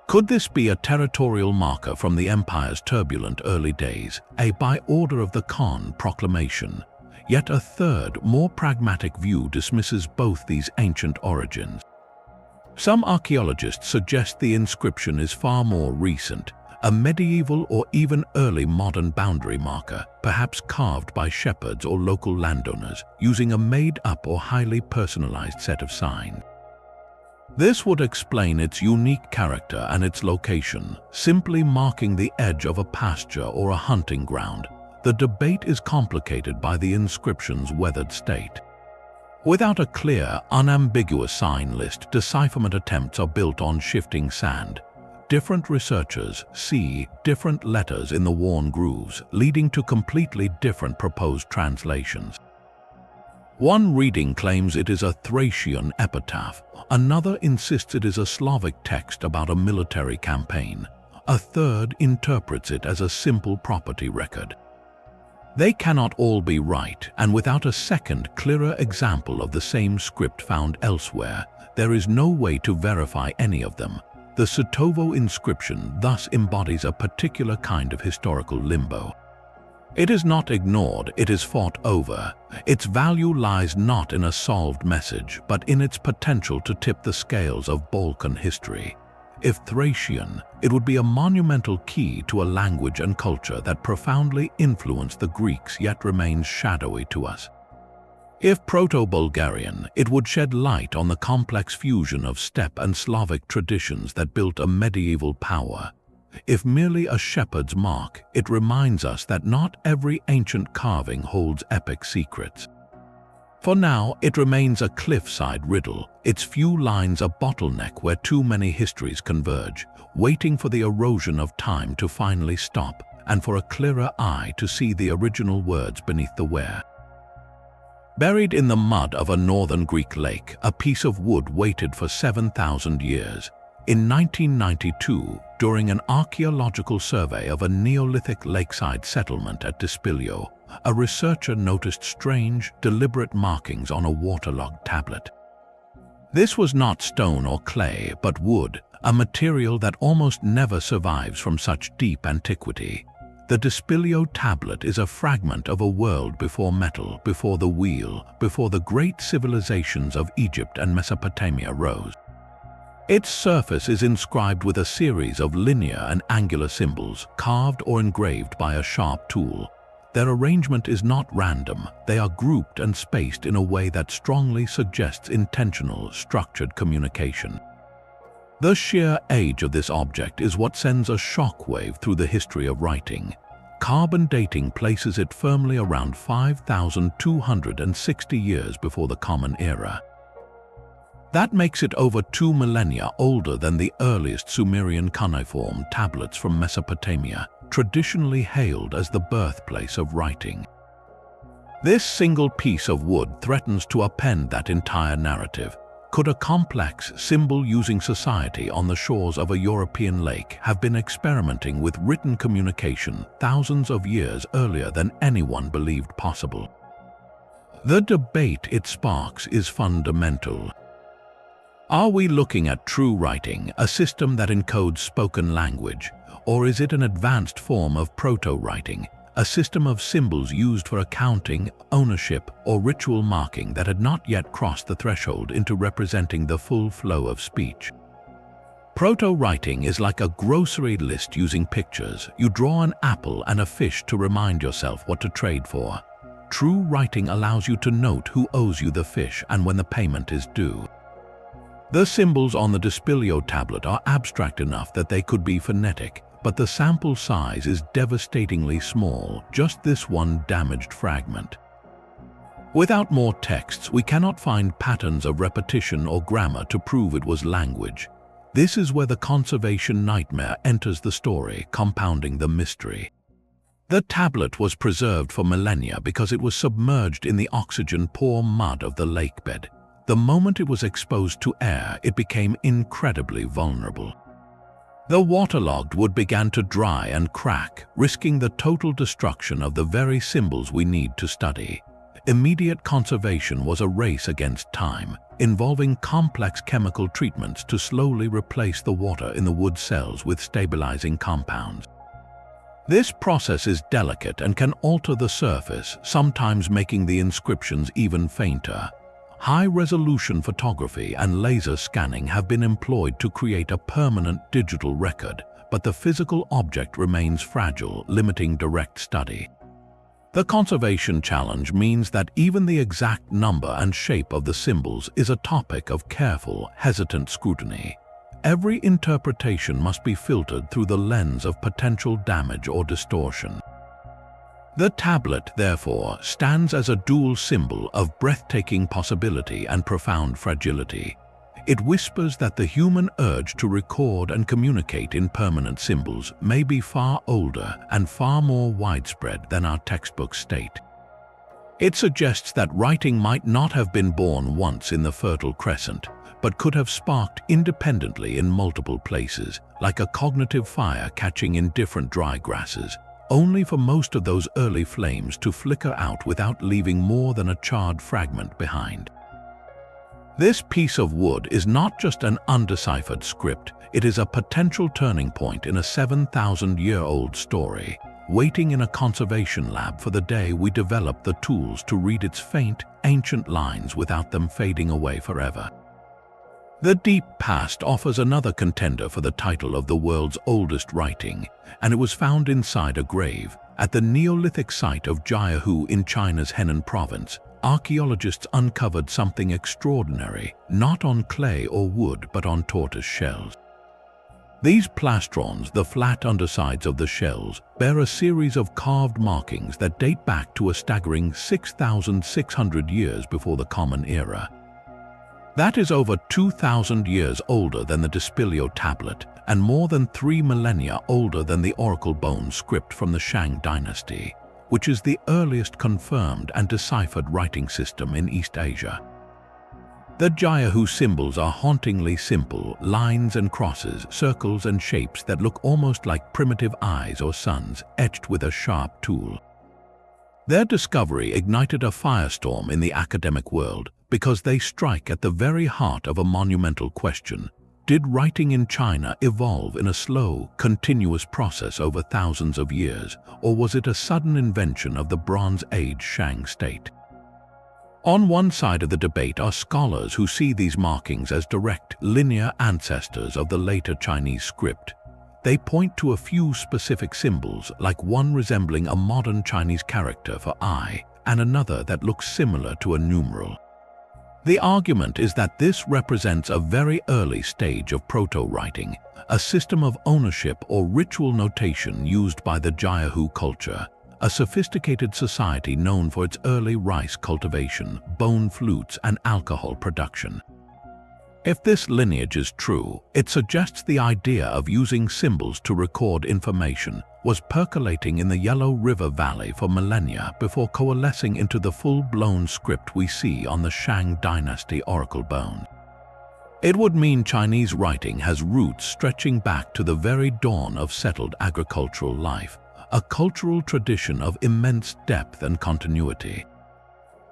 Speaker 1: Could this be a territorial marker from the empire's turbulent early days, a by order of the Khan proclamation? Yet a third, more pragmatic view dismisses both these ancient origins. Some archaeologists suggest the inscription is far more recent, a medieval or even early modern boundary marker, perhaps carved by shepherds or local landowners, using a made-up or highly personalized set of signs. This would explain its unique character and its location, simply marking the edge of a pasture or a hunting ground. The debate is complicated by the inscription's weathered state. Without a clear, unambiguous sign list, decipherment attempts are built on shifting sand. Different researchers see different letters in the worn grooves, leading to completely different proposed translations. One reading claims it is a Thracian epitaph, another insists it is a Slavic text about a military campaign, a third interprets it as a simple property record. They cannot all be right, and without a second, clearer example of the same script found elsewhere, there is no way to verify any of them. The Sutovo inscription thus embodies a particular kind of historical limbo. It is not ignored, it is fought over. Its value lies not in a solved message, but in its potential to tip the scales of Balkan history. If Thracian, it would be a monumental key to a language and culture that profoundly influenced the Greeks yet remains shadowy to us. If Proto-Bulgarian, it would shed light on the complex fusion of steppe and Slavic traditions that built a medieval power. If merely a shepherd's mark, it reminds us that not every ancient carving holds epic secrets. For now, it remains a cliffside riddle, its few lines a bottleneck where too many histories converge, waiting for the erosion of time to finally stop and for a clearer eye to see the original words beneath the wear. Buried in the mud of a northern Greek lake, a piece of wood waited for 7,000 years. In 1992, during an archaeological survey of a Neolithic lakeside settlement at Dispilio, a researcher noticed strange, deliberate markings on a waterlogged tablet. This was not stone or clay, but wood, a material that almost never survives from such deep antiquity. The dispilio-tablet is a fragment of a world before metal, before the wheel, before the great civilizations of Egypt and Mesopotamia rose. Its surface is inscribed with a series of linear and angular symbols, carved or engraved by a sharp tool. Their arrangement is not random, they are grouped and spaced in a way that strongly suggests intentional, structured communication. The sheer age of this object is what sends a shockwave through the history of writing. Carbon dating places it firmly around 5,260 years before the Common Era. That makes it over 2 millennia older than the earliest Sumerian cuneiform tablets from Mesopotamia, traditionally hailed as the birthplace of writing. This single piece of wood threatens to append that entire narrative. Could a complex, symbol-using society on the shores of a European lake have been experimenting with written communication thousands of years earlier than anyone believed possible? The debate it sparks is fundamental. Are we looking at true writing, a system that encodes spoken language, or is it an advanced form of proto-writing, a system of symbols used for accounting, ownership, or ritual marking that had not yet crossed the threshold into representing the full flow of speech? Proto-writing is like a grocery list using pictures. You draw an apple and a fish to remind yourself what to trade for. True writing allows you to note who owes you the fish and when the payment is due. The symbols on the dispilio-tablet are abstract enough that they could be phonetic, but the sample size is devastatingly small, just this one damaged fragment. Without more texts, we cannot find patterns of repetition or grammar to prove it was language. This is where the conservation nightmare enters the story, compounding the mystery. The tablet was preserved for millennia because it was submerged in the oxygen-poor mud of the lakebed. The moment it was exposed to air, it became incredibly vulnerable. The waterlogged wood began to dry and crack, risking the total destruction of the very symbols we need to study. Immediate conservation was a race against time, involving complex chemical treatments to slowly replace the water in the wood cells with stabilizing compounds. This process is delicate and can alter the surface, sometimes making the inscriptions even fainter. High-resolution photography and laser scanning have been employed to create a permanent digital record, but the physical object remains fragile, limiting direct study. The conservation challenge means that even the exact number and shape of the symbols is a topic of careful, hesitant scrutiny. Every interpretation must be filtered through the lens of potential damage or distortion. The tablet, therefore, stands as a dual symbol of breathtaking possibility and profound fragility. It whispers that the human urge to record and communicate in permanent symbols may be far older and far more widespread than our textbooks state. It suggests that writing might not have been born once in the Fertile Crescent, but could have sparked independently in multiple places, like a cognitive fire catching in different dry grasses, only for most of those early flames to flicker out without leaving more than a charred fragment behind. This piece of wood is not just an undeciphered script, it is a potential turning point in a 7,000-year-old story, waiting in a conservation lab for the day we develop the tools to read its faint, ancient lines without them fading away forever. The deep past offers another contender for the title of the world's oldest writing, and it was found inside a grave. At the Neolithic site of Jiahu in China's Henan province, archaeologists uncovered something extraordinary, not on clay or wood but on tortoise shells. These plastrons, the flat undersides of the shells, bear a series of carved markings that date back to a staggering 6,600 years before the Common Era. That is over 2,000 years older than the dispilio-tablet and more than 3 millennia older than the oracle bone script from the Shang dynasty, which is the earliest confirmed and deciphered writing system in East Asia. The Jiahu symbols are hauntingly simple, lines and crosses, circles and shapes that look almost like primitive eyes or suns etched with a sharp tool. Their discovery ignited a firestorm in the academic world because they strike at the very heart of a monumental question. Did writing in China evolve in a slow, continuous process over thousands of years, or was it a sudden invention of the Bronze Age Shang state? On one side of the debate are scholars who see these markings as direct, linear ancestors of the later Chinese script. They point to a few specific symbols, like one resembling a modern Chinese character for I, and another that looks similar to a numeral. The argument is that this represents a very early stage of proto-writing, a system of ownership or ritual notation used by the Jiahu culture, a sophisticated society known for its early rice cultivation, bone flutes, and alcohol production. If this lineage is true, it suggests the idea of using symbols to record information was percolating in the Yellow River Valley for millennia before coalescing into the full-blown script we see on the Shang dynasty oracle bone. It would mean Chinese writing has roots stretching back to the very dawn of settled agricultural life, a cultural tradition of immense depth and continuity.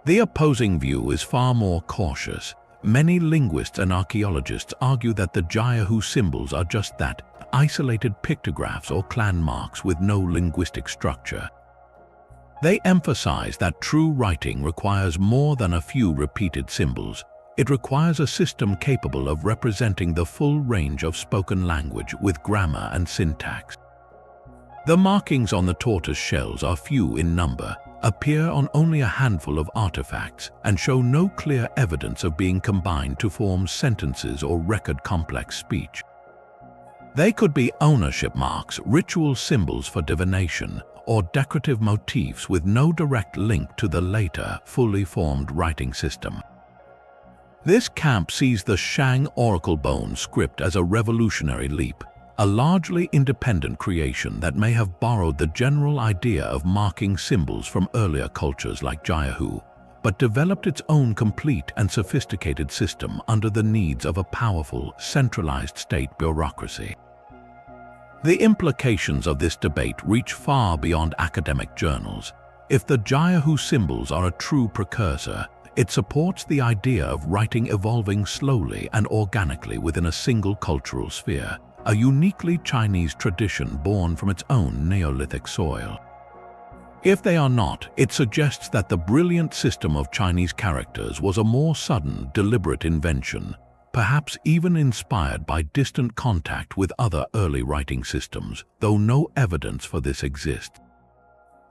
Speaker 1: The opposing view is far more cautious. Many linguists and archaeologists argue that the Jiahu symbols are just that, isolated pictographs or clan marks with no linguistic structure. They emphasize that true writing requires more than a few repeated symbols. It requires a system capable of representing the full range of spoken language with grammar and syntax. The markings on the tortoise shells are few in number, appear on only a handful of artifacts, and show no clear evidence of being combined to form sentences or record complex speech. They could be ownership marks, ritual symbols for divination, or decorative motifs with no direct link to the later, fully formed writing system. This camp sees the Shang oracle bone script as a revolutionary leap, a largely independent creation that may have borrowed the general idea of marking symbols from earlier cultures like jiahu, but developed its own complete and sophisticated system under the needs of a powerful, centralized state bureaucracy. The implications of this debate reach far beyond academic journals. If the jiahu symbols are a true precursor, it supports the idea of writing evolving slowly and organically within a single cultural sphere, a uniquely Chinese tradition born from its own Neolithic soil. If they are not, it suggests that the brilliant system of Chinese characters was a more sudden, deliberate invention, perhaps even inspired by distant contact with other early writing systems, though no evidence for this exists.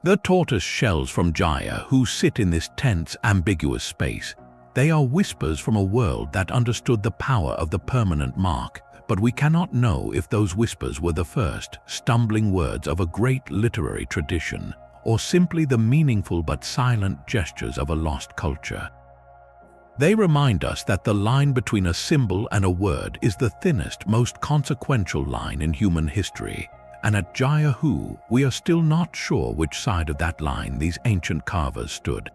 Speaker 1: The tortoise shells from jiahu sit in this tense, ambiguous space. They are whispers from a world that understood the power of the permanent mark, but we cannot know if those whispers were the first, stumbling words of a great literary tradition, or simply the meaningful but silent gestures of a lost culture. They remind us that the line between a symbol and a word is the thinnest, most consequential line in human history, and at jiahu, we are still not sure which side of that line these ancient carvers stood.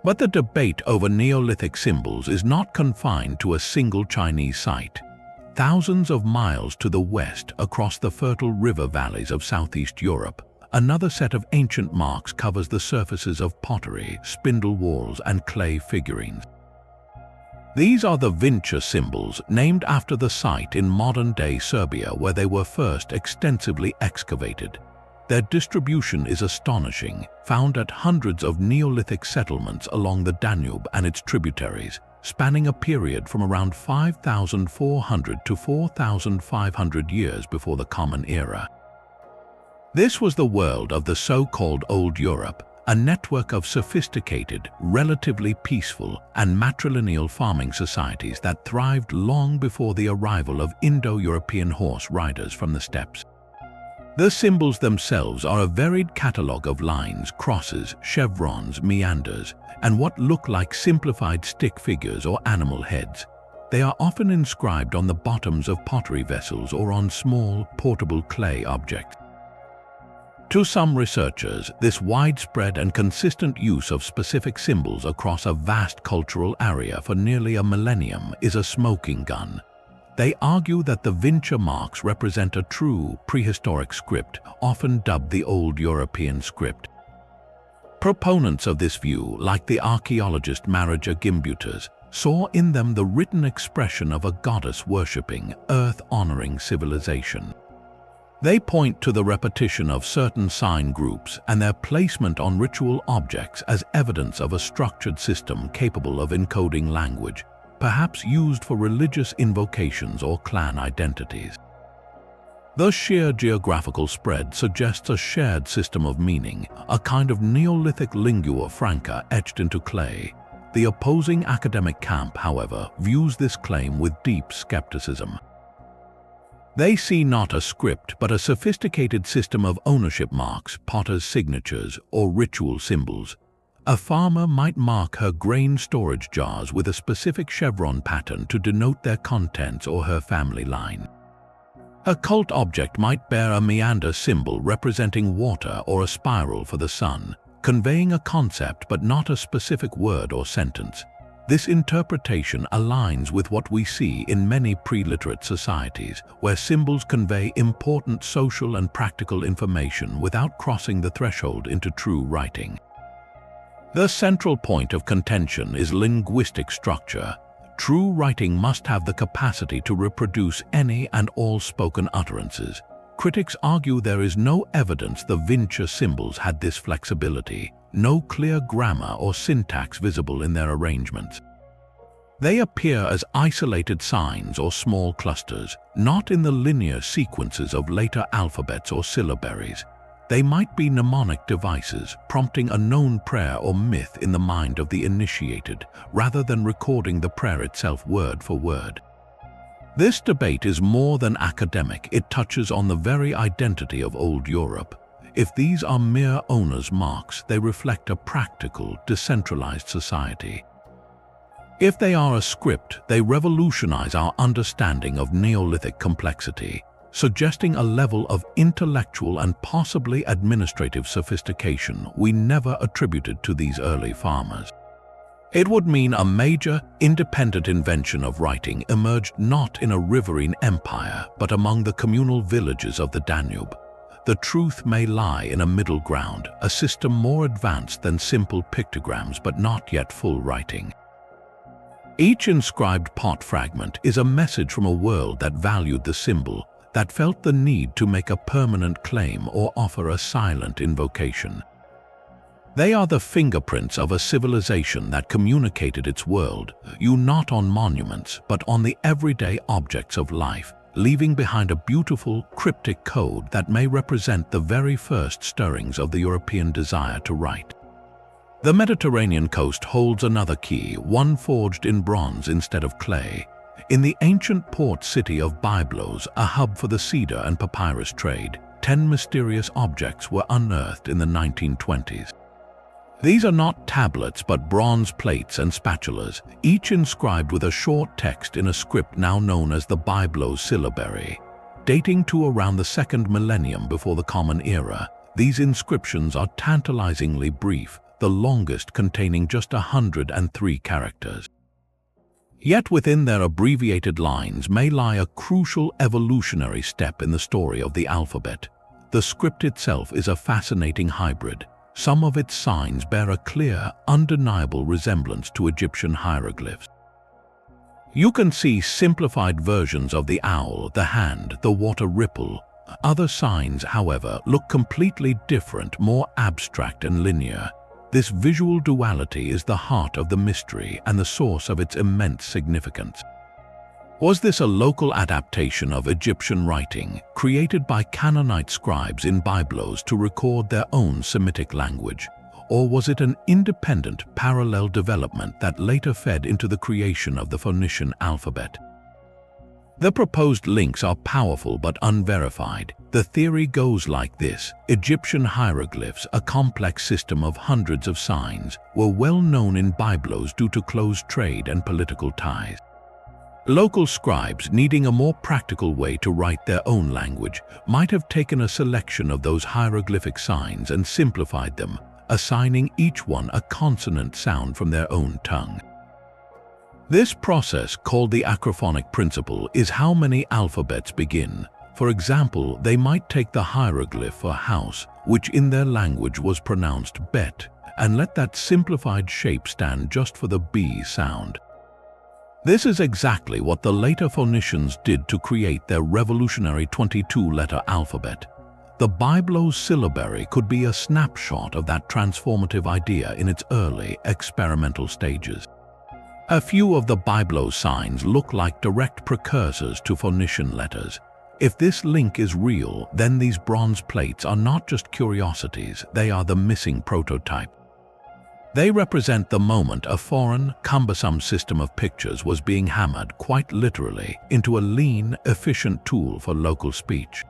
Speaker 1: But the debate over Neolithic symbols is not confined to a single Chinese site. Thousands of miles to the west, across the fertile river valleys of Southeast Europe, another set of ancient marks covers the surfaces of pottery, spindle whorls, and clay figurines. These are the Vinča symbols, named after the site in modern-day Serbia where they were first extensively excavated. Their distribution is astonishing, found at hundreds of Neolithic settlements along the Danube and its tributaries, spanning a period from around 5,400 to 4,500 years before the Common Era. This was the world of the so-called Old Europe, a network of sophisticated, relatively peaceful, and matrilineal farming societies that thrived long before the arrival of Indo-European horse riders from the steppes. The symbols themselves are a varied catalogue of lines, crosses, chevrons, meanders, and what look like simplified stick figures or animal heads. They are often inscribed on the bottoms of pottery vessels or on small, portable clay objects. To some researchers, this widespread and consistent use of specific symbols across a vast cultural area for nearly a millennium is a smoking gun. They argue that the Vinča marks represent a true prehistoric script, often dubbed the Old European script. Proponents of this view, like the archaeologist Marija Gimbutas, saw in them the written expression of a goddess-worshipping, earth-honoring civilization. They point to the repetition of certain sign groups and their placement on ritual objects as evidence of a structured system capable of encoding language, perhaps used for religious invocations or clan identities. The sheer geographical spread suggests a shared system of meaning, a kind of Neolithic lingua franca etched into clay. The opposing academic camp, however, views this claim with deep skepticism. They see not a script but a sophisticated system of ownership marks, potter's signatures, or ritual symbols. A farmer might mark her grain storage jars with a specific chevron pattern to denote their contents or her family line. A cult object might bear a meander symbol representing water or a spiral for the sun, conveying a concept but not a specific word or sentence. This interpretation aligns with what we see in many pre-literate societies, where symbols convey important social and practical information without crossing the threshold into true writing. The central point of contention is linguistic structure. True writing must have the capacity to reproduce any and all spoken utterances. Critics argue there is no evidence the Vinča symbols had this flexibility, no clear grammar or syntax visible in their arrangements. They appear as isolated signs or small clusters, not in the linear sequences of later alphabets or syllabaries. They might be mnemonic devices, prompting a known prayer or myth in the mind of the initiated, rather than recording the prayer itself word for word. This debate is more than academic. It touches on the very identity of Old Europe. If these are mere owner's marks, they reflect a practical, decentralized society. If they are a script, they revolutionize our understanding of Neolithic complexity, suggesting a level of intellectual and possibly administrative sophistication we never attributed to these early farmers. It would mean a major, independent invention of writing emerged not in a riverine empire, but among the communal villages of the Danube. The truth may lie in a middle ground, a system more advanced than simple pictograms but not yet full writing. Each inscribed pot fragment is a message from a world that valued the symbol, that felt the need to make a permanent claim or offer a silent invocation. They are the fingerprints of a civilization that communicated its world, not on monuments, but on the everyday objects of life, leaving behind a beautiful, cryptic code that may represent the very first stirrings of the European desire to write. The Mediterranean coast holds another key, one forged in bronze instead of clay. In the ancient port city of Byblos, a hub for the cedar and papyrus trade, 10 mysterious objects were unearthed in the 1920s. These are not tablets but bronze plates and spatulas, each inscribed with a short text in a script now known as the Byblos syllabary. Dating to around the 2nd millennium before the Common Era, these inscriptions are tantalizingly brief, the longest containing just 103 characters. Yet within their abbreviated lines may lie a crucial evolutionary step in the story of the alphabet. The script itself is a fascinating hybrid. Some of its signs bear a clear, undeniable resemblance to Egyptian hieroglyphs. You can see simplified versions of the owl, the hand, the water ripple. Other signs, however, look completely different, more abstract and linear. This visual duality is the heart of the mystery and the source of its immense significance. Was this a local adaptation of Egyptian writing, created by Canaanite scribes in Byblos to record their own Semitic language? Or was it an independent, parallel development that later fed into the creation of the Phoenician alphabet? The proposed links are powerful but unverified. The theory goes like this: Egyptian hieroglyphs, a complex system of hundreds of signs, were well known in Byblos due to close trade and political ties. Local scribes, needing a more practical way to write their own language, might have taken a selection of those hieroglyphic signs and simplified them, assigning each one a consonant sound from their own tongue. This process, called the acrophonic principle, is how many alphabets begin. For example, they might take the hieroglyph for house, which in their language was pronounced bet, and let that simplified shape stand just for the B sound. This is exactly what the later Phoenicians did to create their revolutionary 22-letter alphabet. The Byblos syllabary could be a snapshot of that transformative idea in its early, experimental stages. A few of the Byblos signs look like direct precursors to Phoenician letters. If this link is real, then these bronze plates are not just curiosities, they are the missing prototype. They represent the moment a foreign, cumbersome system of pictures was being hammered, quite literally, into a lean, efficient tool for local speech.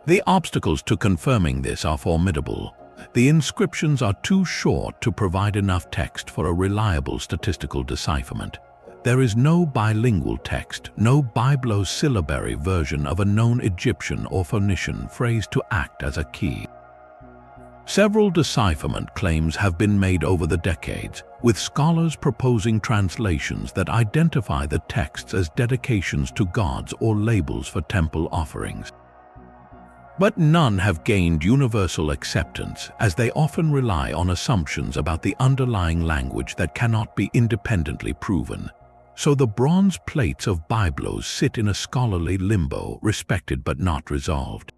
Speaker 1: The obstacles to confirming this are formidable. The inscriptions are too short to provide enough text for a reliable statistical decipherment. There is no bilingual text, no Byblos syllabary version of a known Egyptian or Phoenician phrase to act as a key. Several decipherment claims have been made over the decades, with scholars proposing translations that identify the texts as dedications to gods or labels for temple offerings. But none have gained universal acceptance, as they often rely on assumptions about the underlying language that cannot be independently proven. So the bronze plates of Byblos sit in a scholarly limbo, respected but not resolved.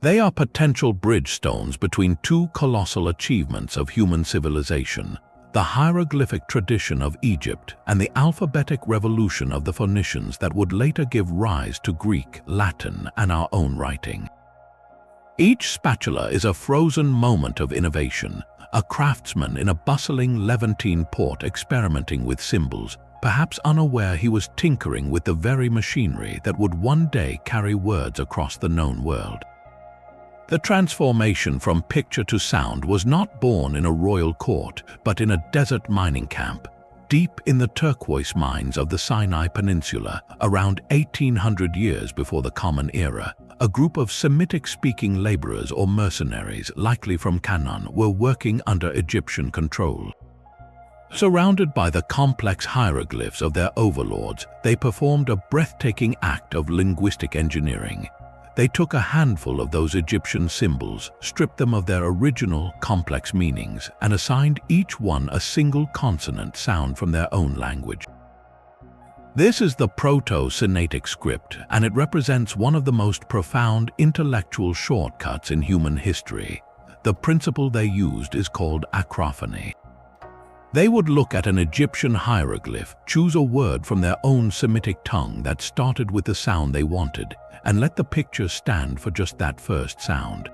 Speaker 1: They are potential bridge stones between two colossal achievements of human civilization: the hieroglyphic tradition of Egypt, and the alphabetic revolution of the Phoenicians that would later give rise to Greek, Latin, and our own writing. Each spatula is a frozen moment of innovation, a craftsman in a bustling Levantine port experimenting with symbols, perhaps unaware he was tinkering with the very machinery that would one day carry words across the known world. The transformation from picture to sound was not born in a royal court, but in a desert mining camp, deep in the turquoise mines of the Sinai Peninsula, around 1800 years before the Common Era. A group of Semitic-speaking laborers or mercenaries, likely from Canaan, were working under Egyptian control. Surrounded by the complex hieroglyphs of their overlords, they performed a breathtaking act of linguistic engineering. They took a handful of those Egyptian symbols, stripped them of their original, complex meanings, and assigned each one a single consonant sound from their own language. This is the Proto-Sinaitic script, and it represents one of the most profound intellectual shortcuts in human history. The principle they used is called acrophony. They would look at an Egyptian hieroglyph, choose a word from their own Semitic tongue that started with the sound they wanted, and let the picture stand for just that first sound.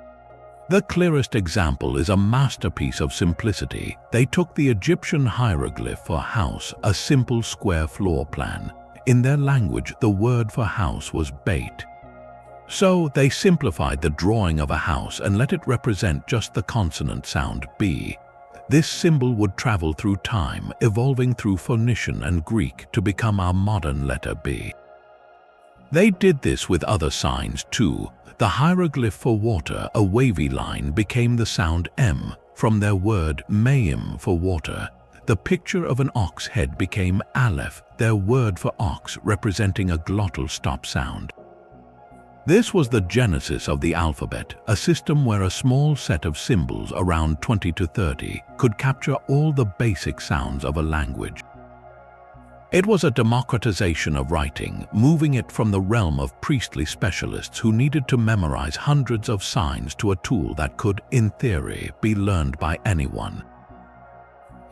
Speaker 1: The clearest example is a masterpiece of simplicity. They took the Egyptian hieroglyph for house, a simple square floor plan. In their language, the word for house was bait. So they simplified the drawing of a house and let it represent just the consonant sound B. This symbol would travel through time, evolving through Phoenician and Greek to become our modern letter B. They did this with other signs too. The hieroglyph for water, a wavy line, became the sound M, from their word mayim for water. The picture of an ox head became Aleph, their word for ox, representing a glottal stop sound. This was the genesis of the alphabet, a system where a small set of symbols, around 20 to 30, could capture all the basic sounds of a language. It was a democratization of writing, moving it from the realm of priestly specialists who needed to memorize hundreds of signs to a tool that could, in theory, be learned by anyone.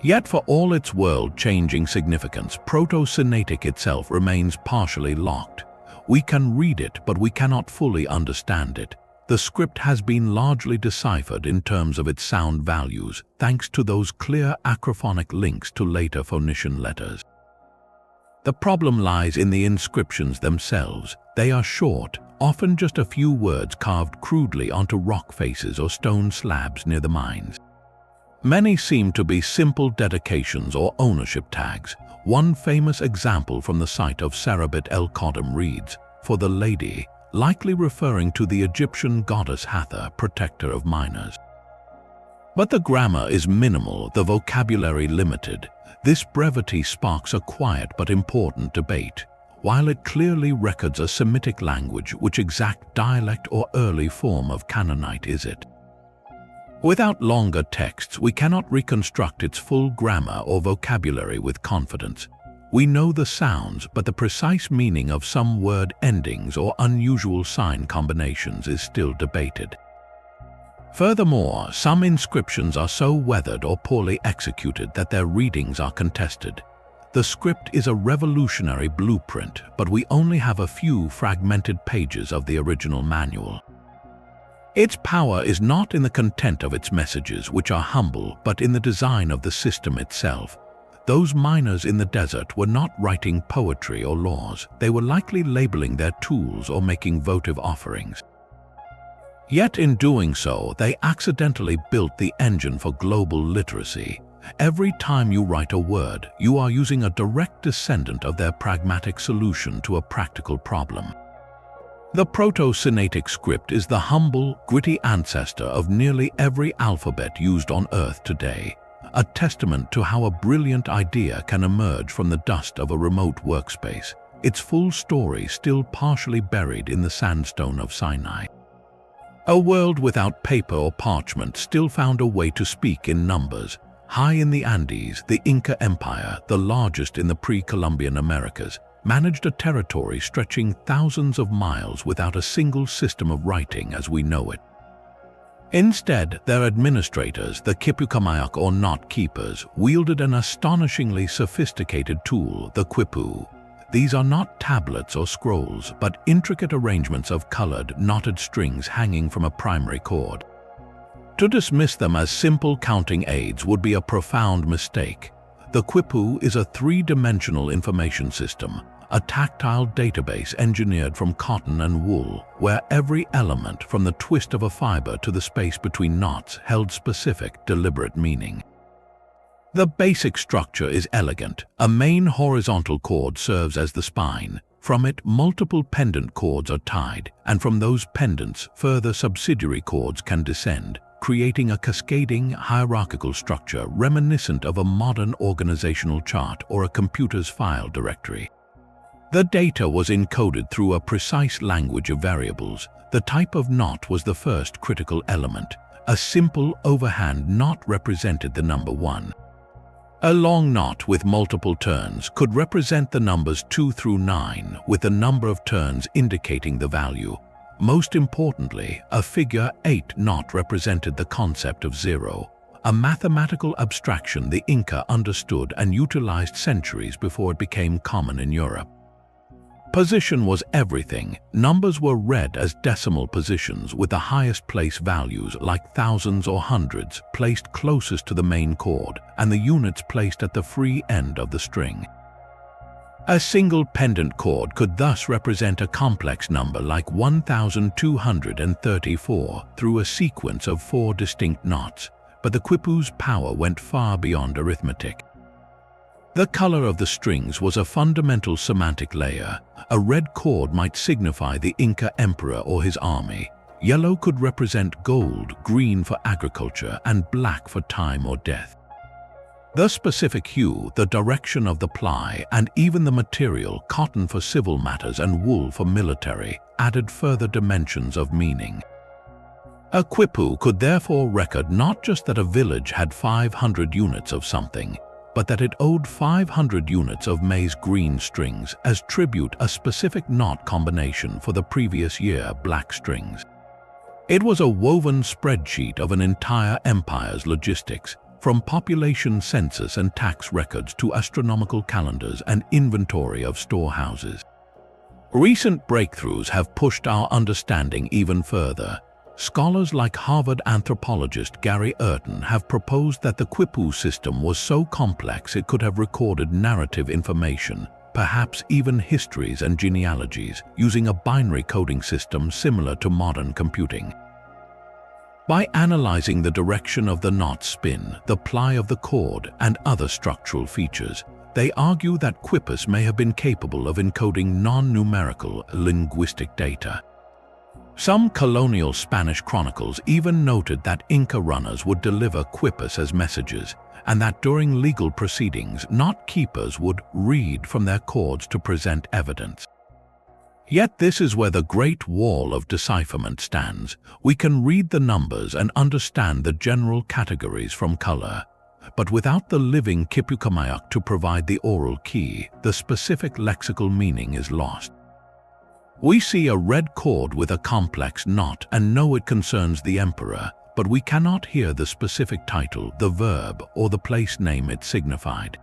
Speaker 1: Yet for all its world-changing significance, Proto-Sinaitic itself remains partially locked. We can read it, but we cannot fully understand it. The script has been largely deciphered in terms of its sound values, thanks to those clear acrophonic links to later Phoenician letters. The problem lies in the inscriptions themselves. They are short, often just a few words carved crudely onto rock faces or stone slabs near the mines. Many seem to be simple dedications or ownership tags. One famous example from the site of Serabit el-Qadam reads, "For the lady," likely referring to the Egyptian goddess Hathor, protector of miners. But the grammar is minimal, the vocabulary limited. This brevity sparks a quiet but important debate. While it clearly records a Semitic language, which exact dialect or early form of Canaanite is it? Without longer texts, we cannot reconstruct its full grammar or vocabulary with confidence. We know the sounds, but the precise meaning of some word endings or unusual sign combinations is still debated. Furthermore, some inscriptions are so weathered or poorly executed that their readings are contested. The script is a revolutionary blueprint, but we only have a few fragmented pages of the original manual. Its power is not in the content of its messages, which are humble, but in the design of the system itself. Those miners in the desert were not writing poetry or laws. They were likely labeling their tools or making votive offerings. Yet in doing so, they accidentally built the engine for global literacy. Every time you write a word, you are using a direct descendant of their pragmatic solution to a practical problem. The Proto-Sinaitic script is the humble, gritty ancestor of nearly every alphabet used on Earth today, a testament to how a brilliant idea can emerge from the dust of a remote workspace, its full story still partially buried in the sandstone of Sinai. A world without paper or parchment still found a way to speak in numbers. High in the Andes, the Inca Empire, the largest in the pre-Columbian Americas, managed a territory stretching thousands of miles without a single system of writing as we know it. Instead, their administrators, the Quipu or knot keepers, wielded an astonishingly sophisticated tool, the Quipu. These are not tablets or scrolls, but intricate arrangements of colored, knotted strings hanging from a primary cord. To dismiss them as simple counting aids would be a profound mistake. The Quipu is a three-dimensional information system, a tactile database engineered from cotton and wool, where every element, from the twist of a fiber to the space between knots, held specific, deliberate meaning. The basic structure is elegant. A main horizontal cord serves as the spine. From it, multiple pendant cords are tied, and from those pendants, further subsidiary cords can descend, creating a cascading, hierarchical structure reminiscent of a modern organizational chart or a computer's file directory. The data was encoded through a precise language of variables. The type of knot was the first critical element. A simple overhand knot represented the number 1. A long knot with multiple turns could represent the numbers 2 through 9, with the number of turns indicating the value. Most importantly, a figure 8 knot represented the concept of 0, a mathematical abstraction the Inca understood and utilized centuries before it became common in Europe. Position was everything. Numbers were read as decimal positions, with the highest place values, like thousands or hundreds, placed closest to the main chord, and the units placed at the free end of the string. A single pendant chord could thus represent a complex number like 1234 through a sequence of 4 distinct knots, but the Quipu's power went far beyond arithmetic. The color of the strings was a fundamental semantic layer. A red cord might signify the Inca emperor or his army. Yellow could represent gold, green for agriculture, and black for time or death. The specific hue, the direction of the ply, and even the material, cotton for civil matters and wool for military, added further dimensions of meaning. A Quipu could therefore record not just that a village had 500 units of something, but that it owed 500 units of maize green strings as tribute, a specific knot combination for the previous year black strings. It was a woven spreadsheet of an entire empire's logistics, from population census and tax records to astronomical calendars and inventory of storehouses. Recent breakthroughs have pushed our understanding even further. Scholars like Harvard anthropologist Gary Urton have proposed that the Quipu system was so complex it could have recorded narrative information, perhaps even histories and genealogies, using a binary coding system similar to modern computing. By analyzing the direction of the knot spin, the ply of the cord, and other structural features, they argue that Quipus may have been capable of encoding non-numerical linguistic data. Some colonial Spanish chronicles even noted that Inca runners would deliver Quipus as messages, and that during legal proceedings, knot keepers would read from their cords to present evidence. Yet this is where the Great Wall of Decipherment stands. We can read the numbers and understand the general categories from color, but without the living Quipu to provide the oral key, the specific lexical meaning is lost. We see a red cord with a complex knot and know it concerns the emperor, but we cannot hear the specific title, the verb, or the place name it signified.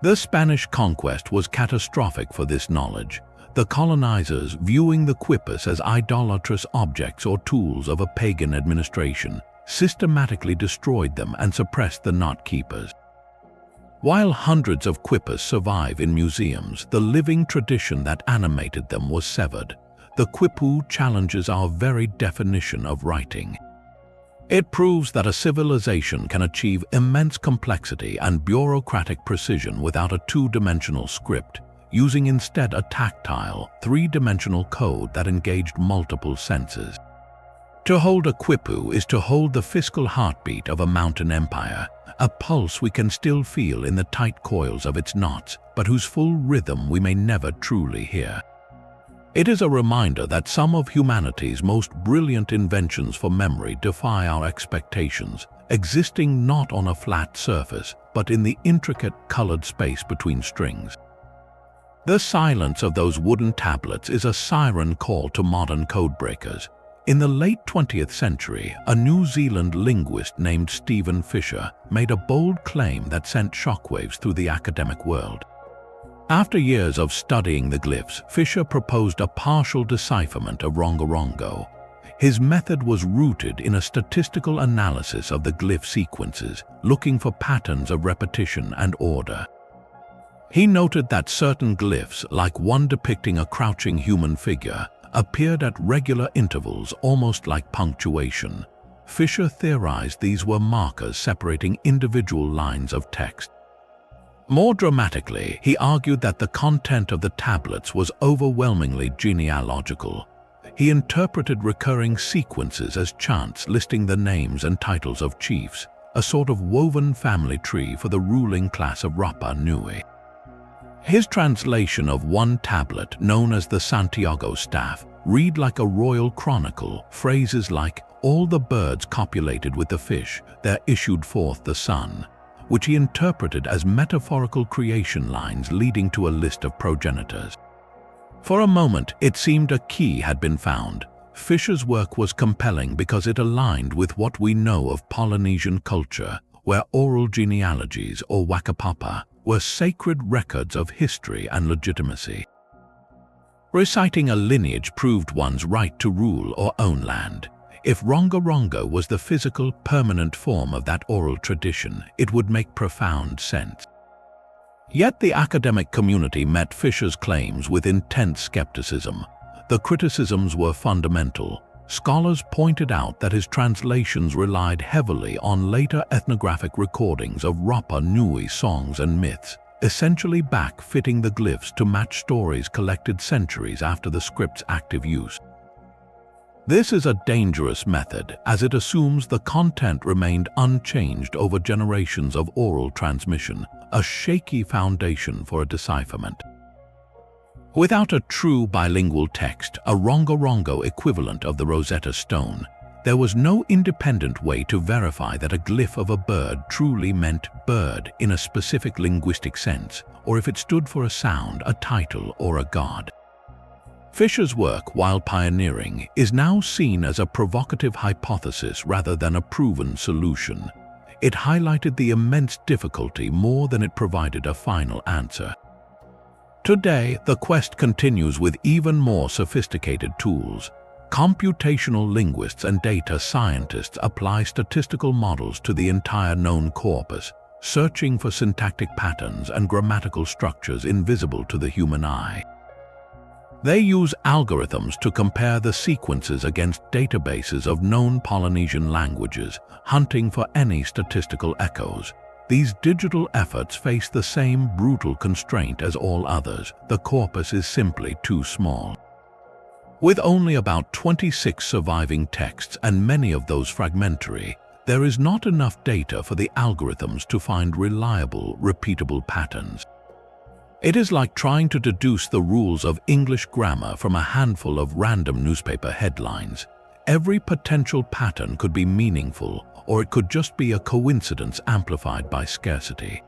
Speaker 1: The Spanish conquest was catastrophic for this knowledge. The colonizers, viewing the Quipus as idolatrous objects or tools of a pagan administration, systematically destroyed them and suppressed the knot keepers. While hundreds of Quipus survive in museums, the living tradition that animated them was severed. The Quipu challenges our very definition of writing. It proves that a civilization can achieve immense complexity and bureaucratic precision without a two-dimensional script, using instead a tactile, three-dimensional code that engaged multiple senses. To hold a Quipu is to hold the fiscal heartbeat of a mountain empire, a pulse we can still feel in the tight coils of its knots, but whose full rhythm we may never truly hear. It is a reminder that some of humanity's most brilliant inventions for memory defy our expectations, existing not on a flat surface, but in the intricate, colored space between strings. The silence of those wooden tablets is a siren call to modern codebreakers. In the late 20th century, a New Zealand linguist named Stephen Fisher made a bold claim that sent shockwaves through the academic world. After years of studying the glyphs, Fisher proposed a partial decipherment of Rongorongo. His method was rooted in a statistical analysis of the glyph sequences, looking for patterns of repetition and order. He noted that certain glyphs, like one depicting a crouching human figure, appeared at regular intervals, almost like punctuation. Fisher theorized these were markers separating individual lines of text. More dramatically, he argued that the content of the tablets was overwhelmingly genealogical. He interpreted recurring sequences as chants listing the names and titles of chiefs, a sort of woven family tree for the ruling class of Rapa Nui. His translation of one tablet, known as the Santiago Staff, read like a royal chronicle. Phrases like, "All the birds copulated with the fish, there issued forth the sun," which he interpreted as metaphorical creation lines leading to a list of progenitors. For a moment, it seemed a key had been found. Fisher's work was compelling because it aligned with what we know of Polynesian culture, where oral genealogies, or wakapapa, were sacred records of history and legitimacy. Reciting a lineage proved one's right to rule or own land. If Rongorongo was the physical, permanent form of that oral tradition, it would make profound sense. Yet the academic community met Fisher's claims with intense skepticism. The criticisms were fundamental. Scholars pointed out that his translations relied heavily on later ethnographic recordings of Rapa Nui songs and myths, essentially back-fitting the glyphs to match stories collected centuries after the script's active use. This is a dangerous method, as it assumes the content remained unchanged over generations of oral transmission, a shaky foundation for a decipherment. Without a true bilingual text, a Rongorongo equivalent of the Rosetta Stone, there was no independent way to verify that a glyph of a bird truly meant bird in a specific linguistic sense, or if it stood for a sound, a title, or a god. Fisher's work, while pioneering, is now seen as a provocative hypothesis rather than a proven solution. It highlighted the immense difficulty more than it provided a final answer. Today, the quest continues with even more sophisticated tools. Computational linguists and data scientists apply statistical models to the entire known corpus, searching for syntactic patterns and grammatical structures invisible to the human eye. They use algorithms to compare the sequences against databases of known Polynesian languages, hunting for any statistical echoes. These digital efforts face the same brutal constraint as all others: the corpus is simply too small. With only about 26 surviving texts and many of those fragmentary, there is not enough data for the algorithms to find reliable, repeatable patterns. It is like trying to deduce the rules of English grammar from a handful of random newspaper headlines. Every potential pattern could be meaningful, or it could just be a coincidence amplified by scarcity.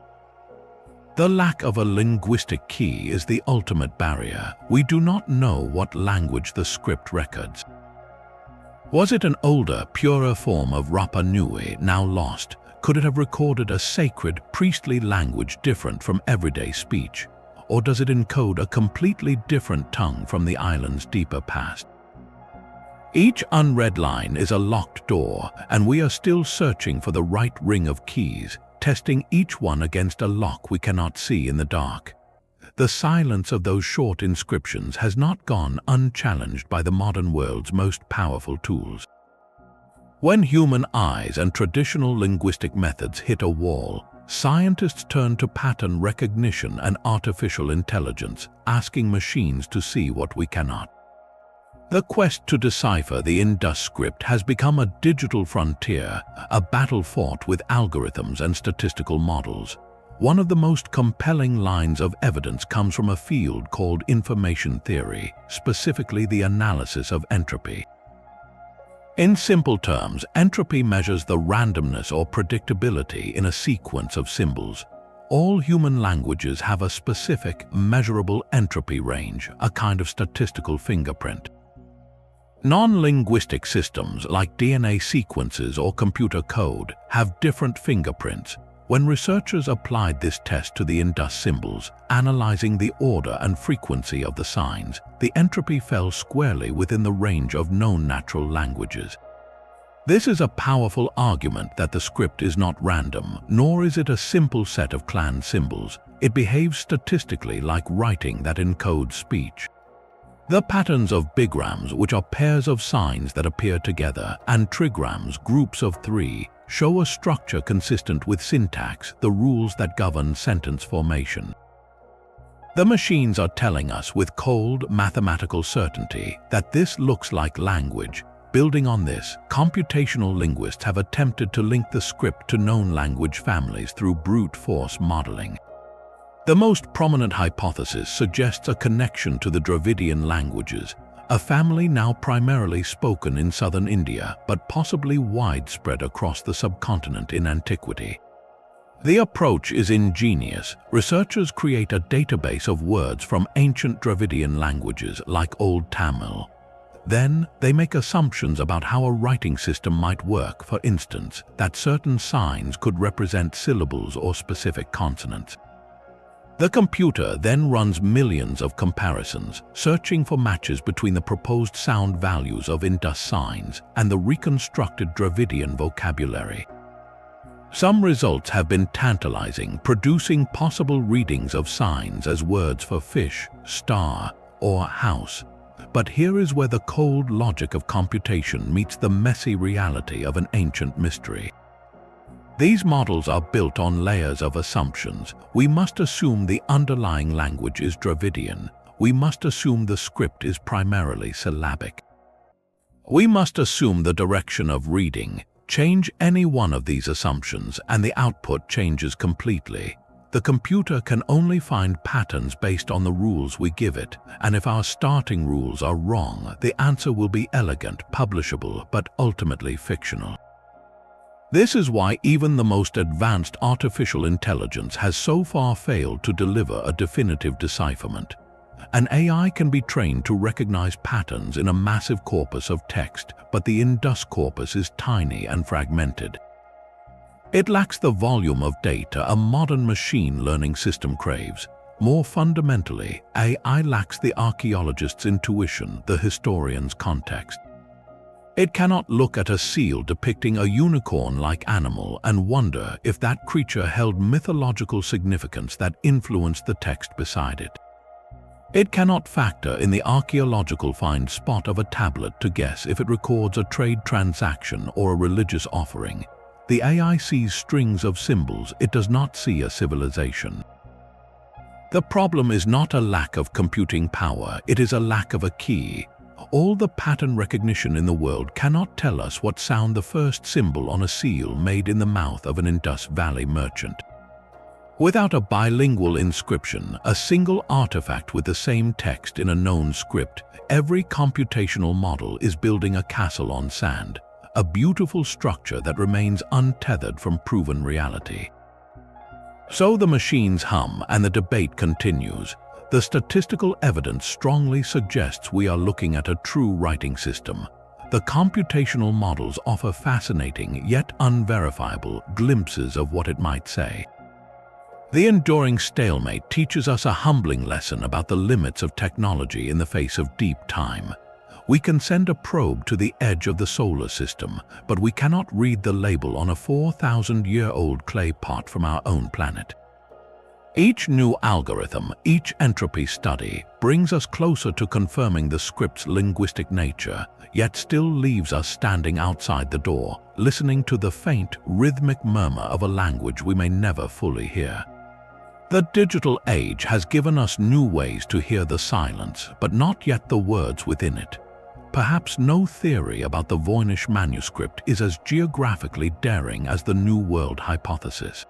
Speaker 1: The lack of a linguistic key is the ultimate barrier. We do not know what language the script records. Was it an older, purer form of Rapa Nui, now lost? Could it have recorded a sacred, priestly language different from everyday speech? Or does it encode a completely different tongue from the island's deeper past? Each unread line is a locked door, and we are still searching for the right ring of keys, testing each one against a lock we cannot see in the dark. The silence of those short inscriptions has not gone unchallenged by the modern world's most powerful tools. When human eyes and traditional linguistic methods hit a wall, scientists turn to pattern recognition and artificial intelligence, asking machines to see what we cannot. The quest to decipher the indus-script has become a digital frontier, a battle fought with algorithms and statistical models. One of the most compelling lines of evidence comes from a field called information theory, specifically the analysis of entropy. In simple terms, entropy measures the randomness or predictability in a sequence of symbols. All human languages have a specific, measurable entropy range, a kind of statistical fingerprint. Non-linguistic systems like DNA sequences or computer code have different fingerprints. When researchers applied this test to the indus symbols, analyzing the order and frequency of the signs, the entropy fell squarely within the range of known natural languages. This is a powerful argument that the script is not random, nor is it a simple set of clan symbols. It behaves statistically like writing that encodes speech. The patterns of bigrams, which are pairs of signs that appear together, and trigrams, groups of three, show a structure consistent with syntax, the rules that govern sentence formation. The machines are telling us with cold mathematical certainty that this looks like language. Building on this, computational linguists have attempted to link the script to known language families through brute force modeling. The most prominent hypothesis suggests a connection to the Dravidian languages, a family now primarily spoken in southern India but possibly widespread across the subcontinent in antiquity. The approach is ingenious. Researchers create a database of words from ancient Dravidian languages like Old Tamil. Then, they make assumptions about how a writing system might work, for instance, that certain signs could represent syllables or specific consonants. The computer then runs millions of comparisons, searching for matches between the proposed sound values of indus signs and the reconstructed Dravidian vocabulary. Some results have been tantalizing, producing possible readings of signs as words for fish, star, or house. But here is where the cold logic of computation meets the messy reality of an ancient mystery. These models are built on layers of assumptions. We must assume the underlying language is Dravidian. We must assume the script is primarily syllabic. We must assume the direction of reading. Change any one of these assumptions and the output changes completely. The computer can only find patterns based on the rules we give it, and if our starting rules are wrong, the answer will be elegant, publishable, but ultimately fictional. This is why even the most advanced artificial intelligence has so far failed to deliver a definitive decipherment. An AI can be trained to recognize patterns in a massive corpus of text, but the indus corpus is tiny and fragmented. It lacks the volume of data a modern machine learning system craves. More fundamentally, AI lacks the archaeologist's intuition, the historian's context. It cannot look at a seal depicting a unicorn-like animal and wonder if that creature held mythological significance that influenced the text beside it. It cannot factor in the archaeological find spot of a tablet to guess if it records a trade transaction or a religious offering. The AI sees strings of symbols, it does not see a civilization. The problem is not a lack of computing power, it is a lack of a key. All the pattern recognition in the world cannot tell us what sound the first symbol on a seal made in the mouth of an Indus Valley merchant. Without a bilingual inscription, a single artifact with the same text in a known script, every computational model is building a castle on sand, a beautiful structure that remains untethered from proven reality. So the machines hum and the debate continues. The statistical evidence strongly suggests we are looking at a true writing system. The computational models offer fascinating yet unverifiable glimpses of what it might say. The enduring stalemate teaches us a humbling lesson about the limits of technology in the face of deep time. We can send a probe to the edge of the solar system, but we cannot read the label on a 4,000-year-old clay pot from our own planet. Each new algorithm, each entropy study, brings us closer to confirming the script's linguistic nature, yet still leaves us standing outside the door, listening to the faint, rhythmic murmur of a language we may never fully hear. The digital age has given us new ways to hear the silence, but not yet the words within it. Perhaps no theory about the Voynich Manuscript is as geographically daring as the New World hypothesis.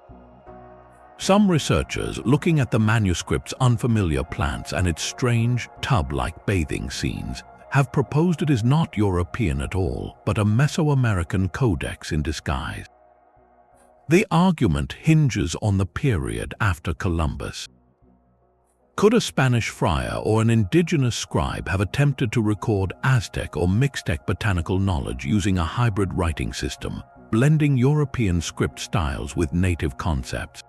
Speaker 1: Some researchers, looking at the manuscript's unfamiliar plants and its strange, tub-like bathing scenes, have proposed it is not European at all, but a Mesoamerican codex in disguise. The argument hinges on the period after Columbus. Could a Spanish friar or an indigenous scribe have attempted to record Aztec or Mixtec botanical knowledge using a hybrid writing system, blending European script styles with native concepts?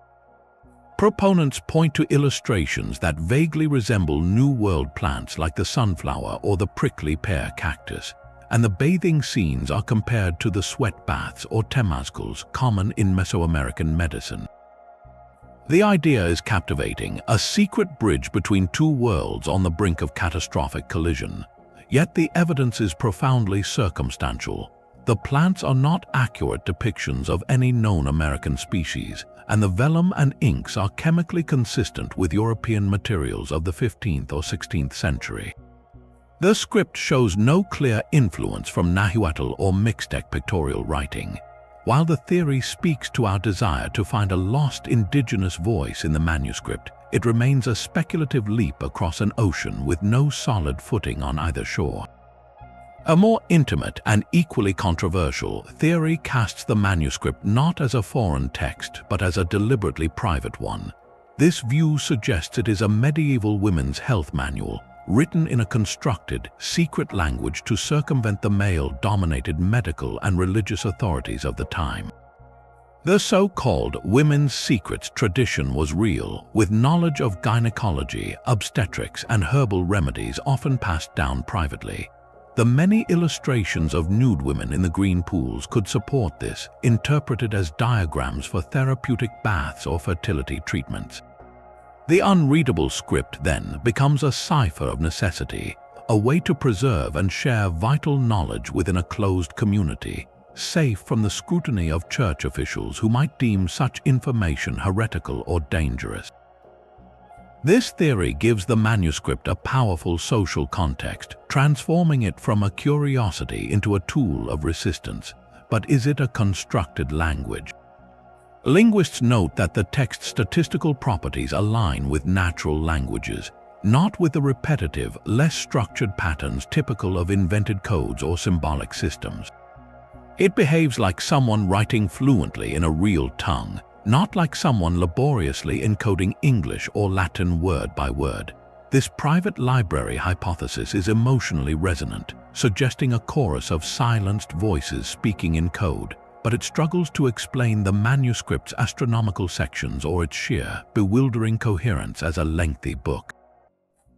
Speaker 1: Proponents point to illustrations that vaguely resemble New World plants like the sunflower or the prickly pear cactus, and the bathing scenes are compared to the sweat baths or temazcals common in Mesoamerican medicine. The idea is captivating, a secret bridge between two worlds on the brink of catastrophic collision. Yet the evidence is profoundly circumstantial. The plants are not accurate depictions of any known American species, and the vellum and inks are chemically consistent with European materials of the 15th or 16th century. The script shows no clear influence from Nahuatl or Mixtec pictorial writing. While the theory speaks to our desire to find a lost indigenous voice in the manuscript, it remains a speculative leap across an ocean with no solid footing on either shore. A more intimate and equally controversial theory casts the manuscript not as a foreign text but as a deliberately private one. This view suggests it is a medieval women's health manual, written in a constructed, secret language to circumvent the male-dominated medical and religious authorities of the time. The so-called women's secrets tradition was real, with knowledge of gynecology, obstetrics, and herbal remedies often passed down privately. The many illustrations of nude women in the green pools could support this, interpreted as diagrams for therapeutic baths or fertility treatments. The unreadable script then becomes a cipher of necessity, a way to preserve and share vital knowledge within a closed community, safe from the scrutiny of church officials who might deem such information heretical or dangerous. This theory gives the manuscript a powerful social context, transforming it from a curiosity into a tool of resistance. But is it a constructed language? Linguists note that the text's statistical properties align with natural languages, not with the repetitive, less structured patterns typical of invented codes or symbolic systems. It behaves like someone writing fluently in a real tongue, not like someone laboriously encoding English or Latin word by word. This private library hypothesis is emotionally resonant, suggesting a chorus of silenced voices speaking in code, but it struggles to explain the manuscript's astronomical sections or its sheer, bewildering coherence as a lengthy book.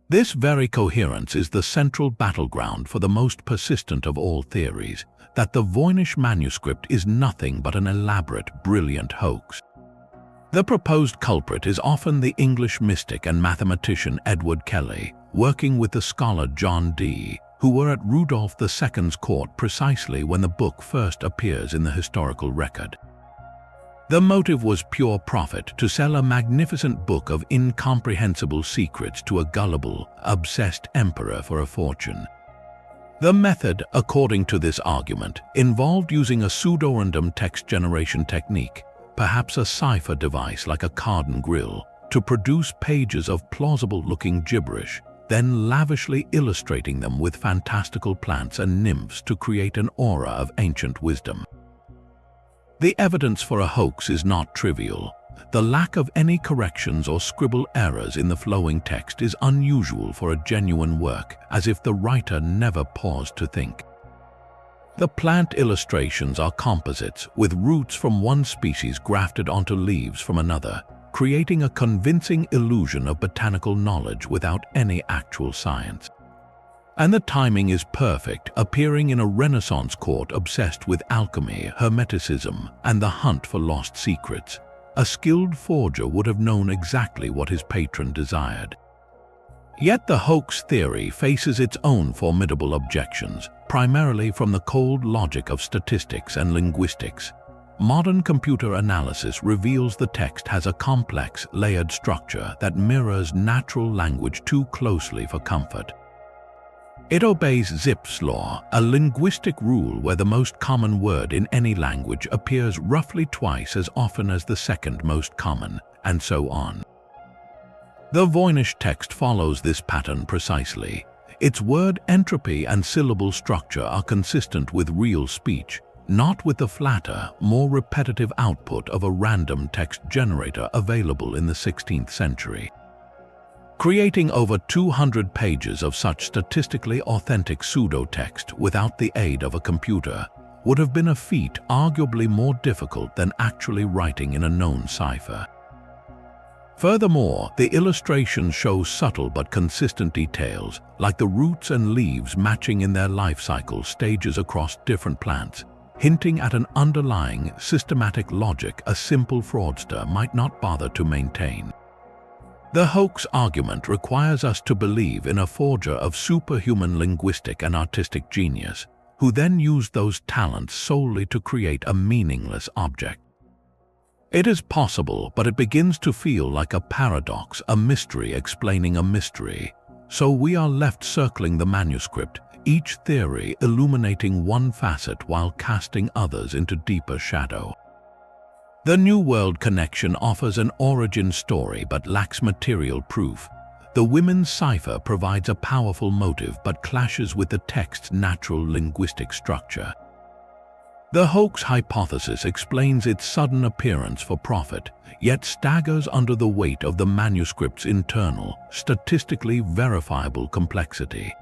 Speaker 1: This very coherence is the central battleground for the most persistent of all theories, that the Voynich Manuscript is nothing but an elaborate, brilliant hoax. The proposed culprit is often the English mystic and mathematician Edward Kelly, working with the scholar John Dee, who were at Rudolph II's court precisely when the book first appears in the historical record. The motive was pure profit, to sell a magnificent book of incomprehensible secrets to a gullible, obsessed emperor for a fortune. The method, according to this argument, involved using a pseudo-random text generation technique, perhaps a cipher device like a Cardan grill, to produce pages of plausible-looking gibberish, then lavishly illustrating them with fantastical plants and nymphs to create an aura of ancient wisdom. The evidence for a hoax is not trivial. The lack of any corrections or scribble errors in the flowing text is unusual for a genuine work, as if the writer never paused to think. The plant illustrations are composites, with roots from one species grafted onto leaves from another, creating a convincing illusion of botanical knowledge without any actual science. And the timing is perfect, appearing in a Renaissance court obsessed with alchemy, hermeticism, and the hunt for lost secrets. A skilled forger would have known exactly what his patron desired. Yet the hoax theory faces its own formidable objections, primarily from the cold logic of statistics and linguistics. Modern computer analysis reveals the text has a complex, layered structure that mirrors natural language too closely for comfort. It obeys Zipf's law, a linguistic rule where the most common word in any language appears roughly twice as often as the second most common, and so on. The Voynich text follows this pattern precisely. Its word entropy and syllable structure are consistent with real speech, not with the flatter, more repetitive output of a random text generator available in the 16th century. Creating over 200 pages of such statistically authentic pseudo-text without the aid of a computer would have been a feat arguably more difficult than actually writing in a known cipher. Furthermore, the illustrations show subtle but consistent details, like the roots and leaves matching in their life cycle stages across different plants, hinting at an underlying systematic logic a simple fraudster might not bother to maintain. The hoax argument requires us to believe in a forger of superhuman linguistic and artistic genius, who then used those talents solely to create a meaningless object. It is possible, but it begins to feel like a paradox, a mystery explaining a mystery. So we are left circling the manuscript, each theory illuminating one facet while casting others into deeper shadow. The New World connection offers an origin story but lacks material proof. The women's cipher provides a powerful motive but clashes with the text's natural linguistic structure. The hoax hypothesis explains its sudden appearance for profit, yet staggers under the weight of the manuscript's internal, statistically verifiable complexity.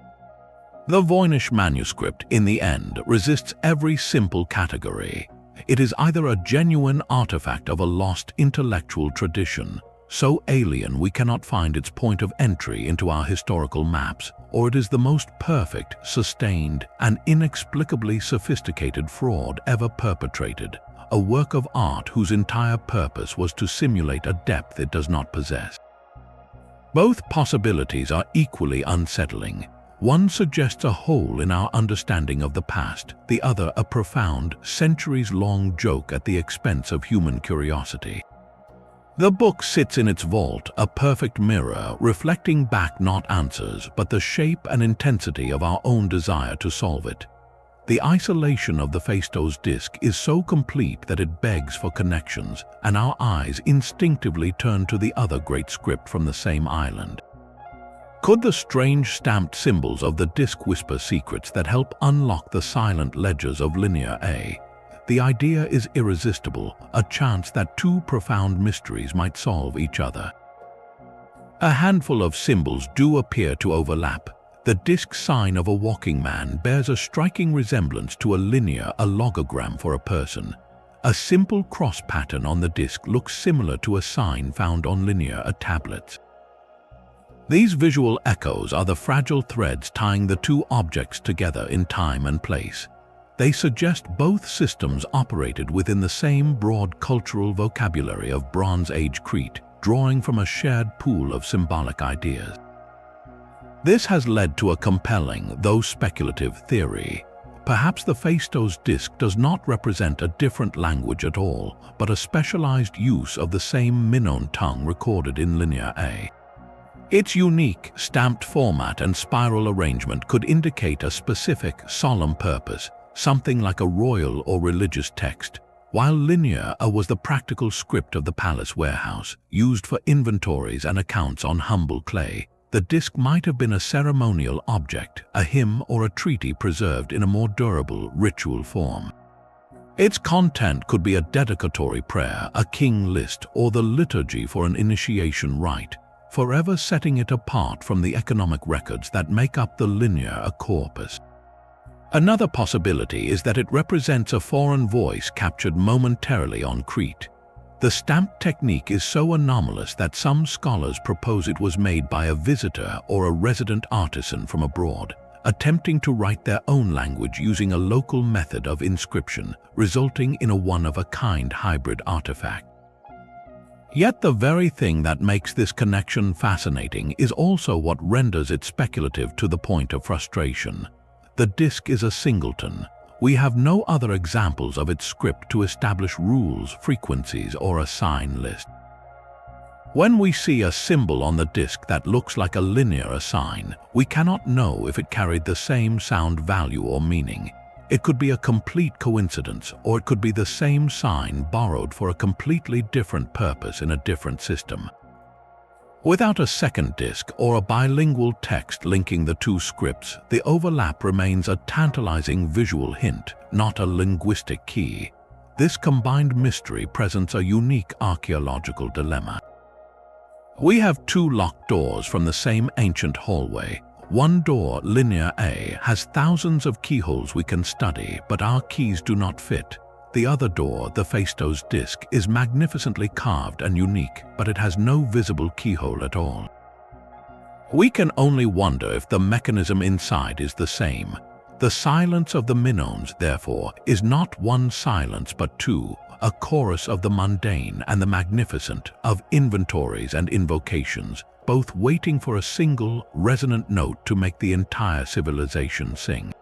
Speaker 1: The Voynich Manuscript, in the end, resists every simple category. It is either a genuine artifact of a lost intellectual tradition, so alien we cannot find its point of entry into our historical maps, or it is the most perfect, sustained, and inexplicably sophisticated fraud ever perpetrated, a work of art whose entire purpose was to simulate a depth it does not possess. Both possibilities are equally unsettling. One suggests a hole in our understanding of the past, the other a profound, centuries-long joke at the expense of human curiosity. The book sits in its vault, a perfect mirror, reflecting back not answers, but the shape and intensity of our own desire to solve it. The isolation of the Phaistos Disc is so complete that it begs for connections, and our eyes instinctively turn to the other great script from the same island. Could the strange stamped symbols of the disc whisper secrets that help unlock the silent ledgers of Linear A? The idea is irresistible, a chance that two profound mysteries might solve each other. A handful of symbols do appear to overlap. The disc sign of a walking man bears a striking resemblance to a logogram for a person. A simple cross pattern on the disc looks similar to a sign found on linear tablets. These visual echoes are the fragile threads tying the two objects together in time and place. They suggest both systems operated within the same broad cultural vocabulary of Bronze Age Crete, drawing from a shared pool of symbolic ideas. This has led to a compelling, though speculative, theory. Perhaps the Phaistos Disc does not represent a different language at all, but a specialized use of the same Minoan tongue recorded in Linear A. Its unique, stamped format and spiral arrangement could indicate a specific, solemn purpose, something like a royal or religious text, while Linear A was the practical script of the palace warehouse, used for inventories and accounts on humble clay. The disc might have been a ceremonial object, a hymn or a treaty preserved in a more durable, ritual form. Its content could be a dedicatory prayer, a king list, or the liturgy for an initiation rite, forever setting it apart from the economic records that make up the Linear A corpus. Another possibility is that it represents a foreign voice captured momentarily on Crete. The stamp technique is so anomalous that some scholars propose it was made by a visitor or a resident artisan from abroad, attempting to write their own language using a local method of inscription, resulting in a one-of-a-kind hybrid artifact. Yet the very thing that makes this connection fascinating is also what renders it speculative to the point of frustration. The disc is a singleton. We have no other examples of its script to establish rules, frequencies, or a sign list. When we see a symbol on the disc that looks like a linear sign, we cannot know if it carried the same sound value or meaning. It could be a complete coincidence, or it could be the same sign borrowed for a completely different purpose in a different system. Without a second disc or a bilingual text linking the two scripts, the overlap remains a tantalizing visual hint, not a linguistic key. This combined mystery presents a unique archaeological dilemma. We have two locked doors from the same ancient hallway. One door, linear A, has thousands of keyholes we can study, but our keys do not fit. The other door, the Phaistos Disc, is magnificently carved and unique, but it has no visible keyhole at all. We can only wonder if the mechanism inside is the same. The silence of the Minoans, therefore, is not one silence but two, a chorus of the mundane and the magnificent, of inventories and invocations, both waiting for a single, resonant note to make the entire civilization sing.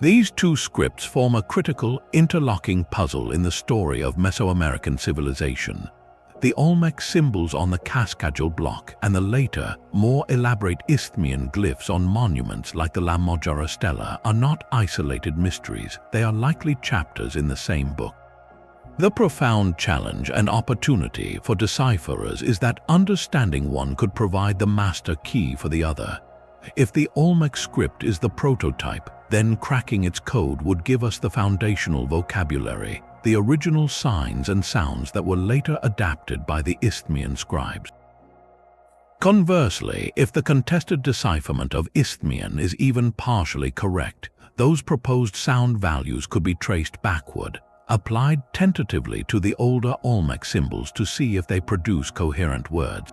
Speaker 1: These two scripts form a critical, interlocking puzzle in the story of Mesoamerican civilization. The Olmec symbols on the cascadal block and the later, more elaborate isthmian glyphs on monuments like the La Mojara Stela are not isolated mysteries, they are likely chapters in the same book. The profound challenge and opportunity for decipherers is that understanding one could provide the master key for the other. If the Olmec script is the prototype, then cracking its code would give us the foundational vocabulary, the original signs and sounds that were later adapted by the Isthmian scribes. Conversely, if the contested decipherment of Isthmian is even partially correct, those proposed sound values could be traced backward, applied tentatively to the older Olmec symbols to see if they produce coherent words.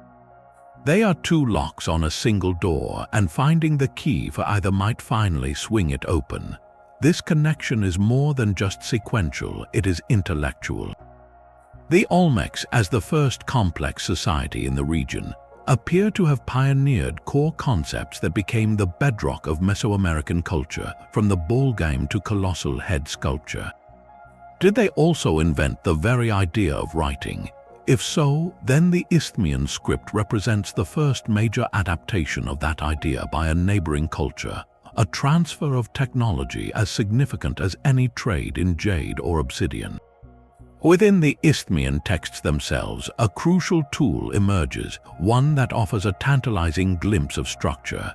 Speaker 1: They are two locks on a single door, and finding the key for either might finally swing it open. This connection is more than just sequential, it is intellectual. The Olmecs, as the first complex society in the region, appear to have pioneered core concepts that became the bedrock of Mesoamerican culture, from the ball game to colossal head sculpture. Did they also invent the very idea of writing? If so, then the Isthmian script represents the first major adaptation of that idea by a neighboring culture, a transfer of technology as significant as any trade in jade or obsidian. Within the Isthmian texts themselves, a crucial tool emerges, one that offers a tantalizing glimpse of structure.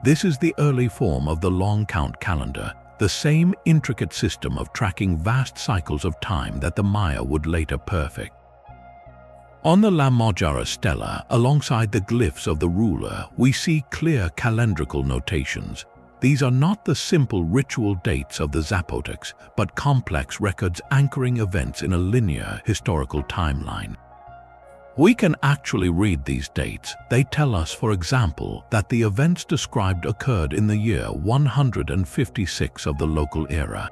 Speaker 1: This is the early form of the long count calendar, the same intricate system of tracking vast cycles of time that the Maya would later perfect. On the La Mojara Stela, alongside the glyphs of the ruler, we see clear calendrical notations. These are not the simple ritual dates of the Zapotecs, but complex records anchoring events in a linear historical timeline. We can actually read these dates. They tell us, for example, that the events described occurred in the year 156 of the local era.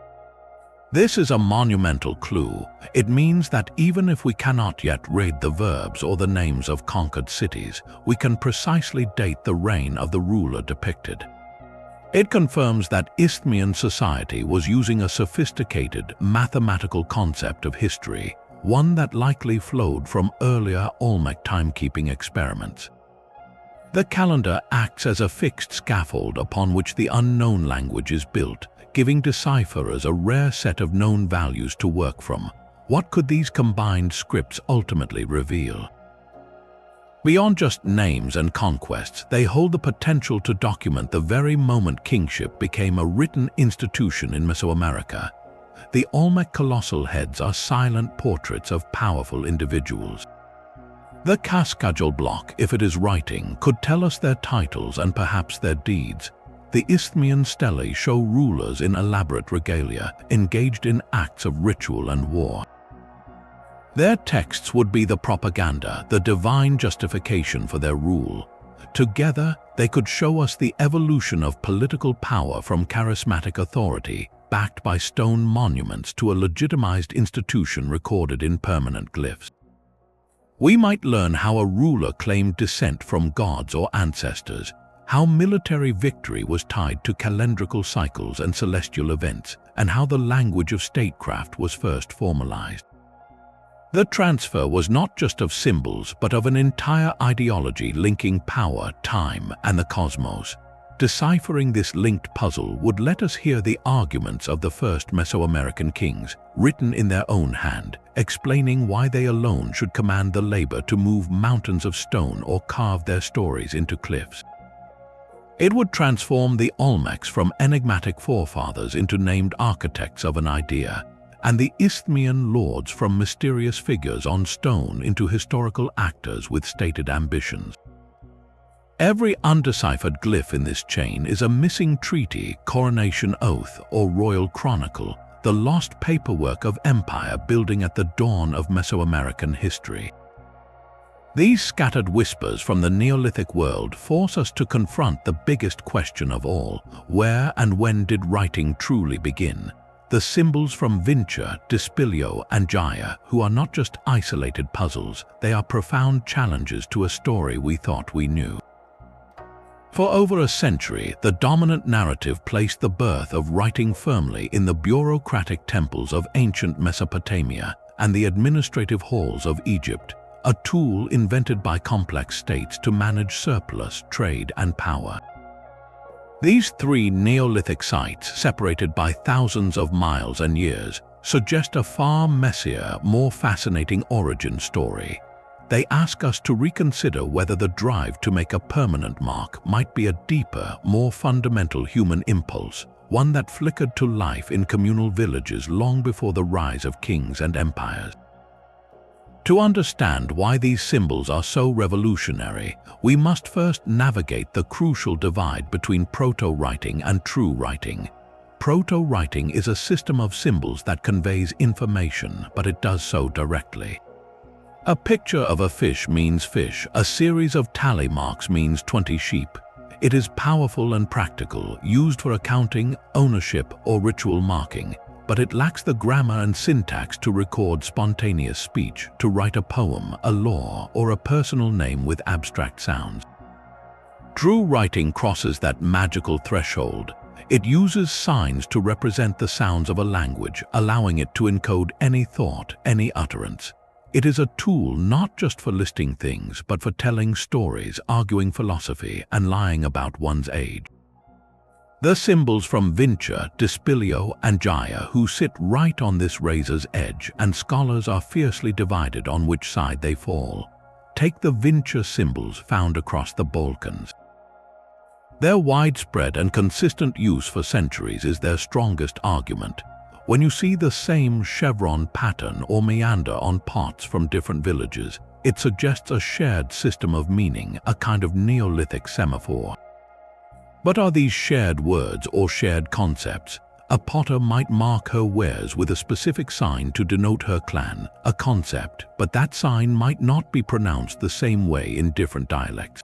Speaker 1: This is a monumental clue. It means that even if we cannot yet read the verbs or the names of conquered cities, we can precisely date the reign of the ruler depicted. It confirms that Isthmian society was using a sophisticated mathematical concept of history, one that likely flowed from earlier Olmec timekeeping experiments. The calendar acts as a fixed scaffold upon which the unknown language is built, giving decipherers a rare set of known values to work from. What could these combined scripts ultimately reveal? Beyond just names and conquests, they hold the potential to document the very moment kingship became a written institution in Mesoamerica. The Olmec colossal heads are silent portraits of powerful individuals. The cascadal block, if it is writing, could tell us their titles and perhaps their deeds. The Isthmian stelae show rulers in elaborate regalia, engaged in acts of ritual and war. Their texts would be the propaganda, the divine justification for their rule. Together, they could show us the evolution of political power from charismatic authority, backed by stone monuments, to a legitimized institution recorded in permanent glyphs. We might learn how a ruler claimed descent from gods or ancestors, how military victory was tied to calendrical cycles and celestial events, and how the language of statecraft was first formalized. The transfer was not just of symbols, but of an entire ideology linking power, time, and the cosmos. Deciphering this linked puzzle would let us hear the arguments of the first Mesoamerican kings, written in their own hand, explaining why they alone should command the labor to move mountains of stone or carve their stories into cliffs. It would transform the Olmecs from enigmatic forefathers into named architects of an idea. and the Isthmian lords from mysterious figures on stone into historical actors with stated ambitions. Every undeciphered glyph in this chain is a missing treaty, coronation oath, or royal chronicle, the lost paperwork of empire building at the dawn of Mesoamerican history. These scattered whispers from the Neolithic world force us to confront the biggest question of all: where and when did writing truly begin? The symbols from Vinča, Dispilio, and jiahu are not just isolated puzzles, they are profound challenges to a story we thought we knew. For over a century, the dominant narrative placed the birth of writing firmly in the bureaucratic temples of ancient Mesopotamia and the administrative halls of Egypt, a tool invented by complex states to manage surplus, trade, and power. These three Neolithic sites, separated by thousands of miles and years, suggest a far messier, more fascinating origin story. They ask us to reconsider whether the drive to make a permanent mark might be a deeper, more fundamental human impulse, one that flickered to life in communal villages long before the rise of kings and empires. To understand why these symbols are so revolutionary, we must first navigate the crucial divide between proto-writing and true writing. Proto-writing is a system of symbols that conveys information, but it does so directly. A picture of a fish means fish, a series of tally marks means 20 sheep. It is powerful and practical, used for accounting, ownership, or ritual marking, but it lacks the grammar and syntax to record spontaneous speech, to write a poem, a law, or a personal name with abstract sounds. True writing crosses that magical threshold. It uses signs to represent the sounds of a language, allowing it to encode any thought, any utterance. It is a tool not just for listing things, but for telling stories, arguing philosophy, and lying about one's age. The symbols from Vinča, Dispilio, and jiahu sit right on this razor's edge, and scholars are fiercely divided on which side they fall. Take the Vinča symbols found across the Balkans. Their widespread and consistent use for centuries is their strongest argument. When you see the same chevron pattern or meander on pots from different villages, it suggests a shared system of meaning, a kind of Neolithic semaphore. But are these shared words or shared concepts? A potter might mark her wares with a specific sign to denote her clan, a concept, but that sign might not be pronounced the same way in different dialects.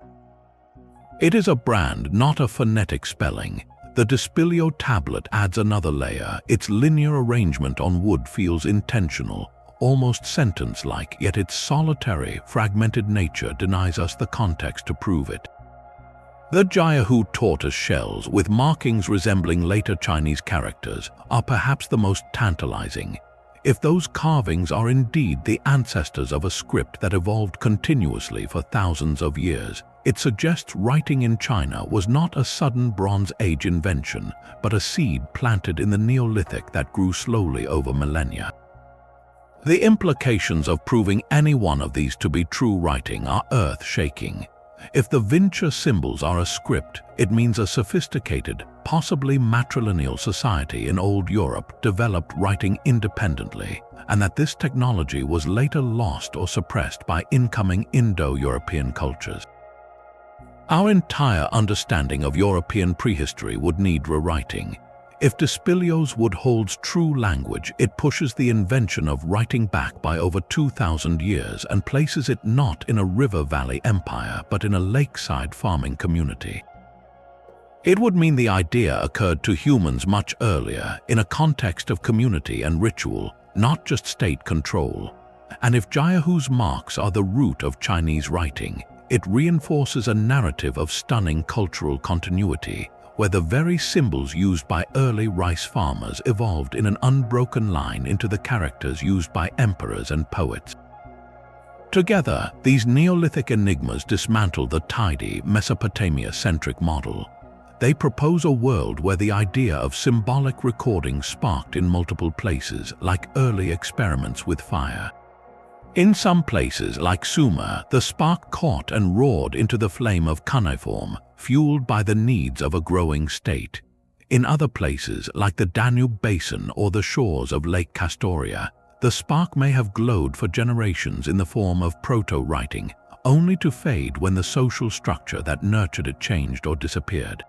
Speaker 1: It is a brand, not a phonetic spelling. The dispilio-tablet adds another layer. Its linear arrangement on wood feels intentional, almost sentence-like, yet its solitary, fragmented nature denies us the context to prove it. The jiahu tortoise shells, with markings resembling later Chinese characters, are perhaps the most tantalizing. If those carvings are indeed the ancestors of a script that evolved continuously for thousands of years, it suggests writing in China was not a sudden Bronze Age invention, but a seed planted in the Neolithic that grew slowly over millennia. The implications of proving any one of these to be true writing are earth-shaking. If the Vinča symbols are a script, it means a sophisticated, possibly matrilineal society in old Europe developed writing independently, and that this technology was later lost or suppressed by incoming Indo-European cultures. Our entire understanding of European prehistory would need rewriting. If Dispilio's wood holds true language, it pushes the invention of writing back by over 2,000 years and places it not in a river valley empire, but in a lakeside farming community. It would mean the idea occurred to humans much earlier, in a context of community and ritual, not just state control. And if jiahu's marks are the root of Chinese writing, it reinforces a narrative of stunning cultural continuity, where the very symbols used by early rice farmers evolved in an unbroken line into the characters used by emperors and poets. Together, these Neolithic enigmas dismantle the tidy, Mesopotamia-centric model. They propose a world where the idea of symbolic recording sparked in multiple places, like early experiments with fire. In some places, like Sumer, the spark caught and roared into the flame of cuneiform, fueled by the needs of a growing state. In other places, like the Danube Basin or the shores of Lake Castoria, the spark may have glowed for generations in the form of proto-writing, only to fade when the social structure that nurtured it changed or disappeared.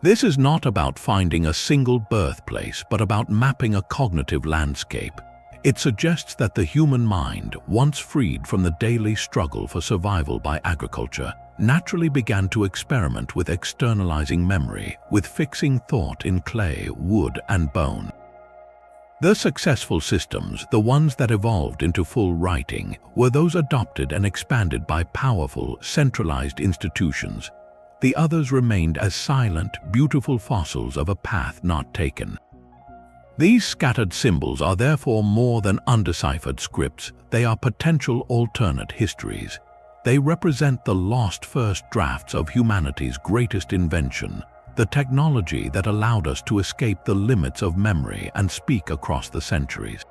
Speaker 1: This is not about finding a single birthplace, but about mapping a cognitive landscape. It suggests that the human mind, once freed from the daily struggle for survival by agriculture, naturally began to experiment with externalizing memory, with fixing thought in clay, wood, and bone. The successful systems, the ones that evolved into full writing, were those adopted and expanded by powerful, centralized institutions. The others remained as silent, beautiful fossils of a path not taken. These scattered symbols are therefore more than undeciphered scripts, they are potential alternate histories. They represent the lost first drafts of humanity's greatest invention, the technology that allowed us to escape the limits of memory and speak across the centuries.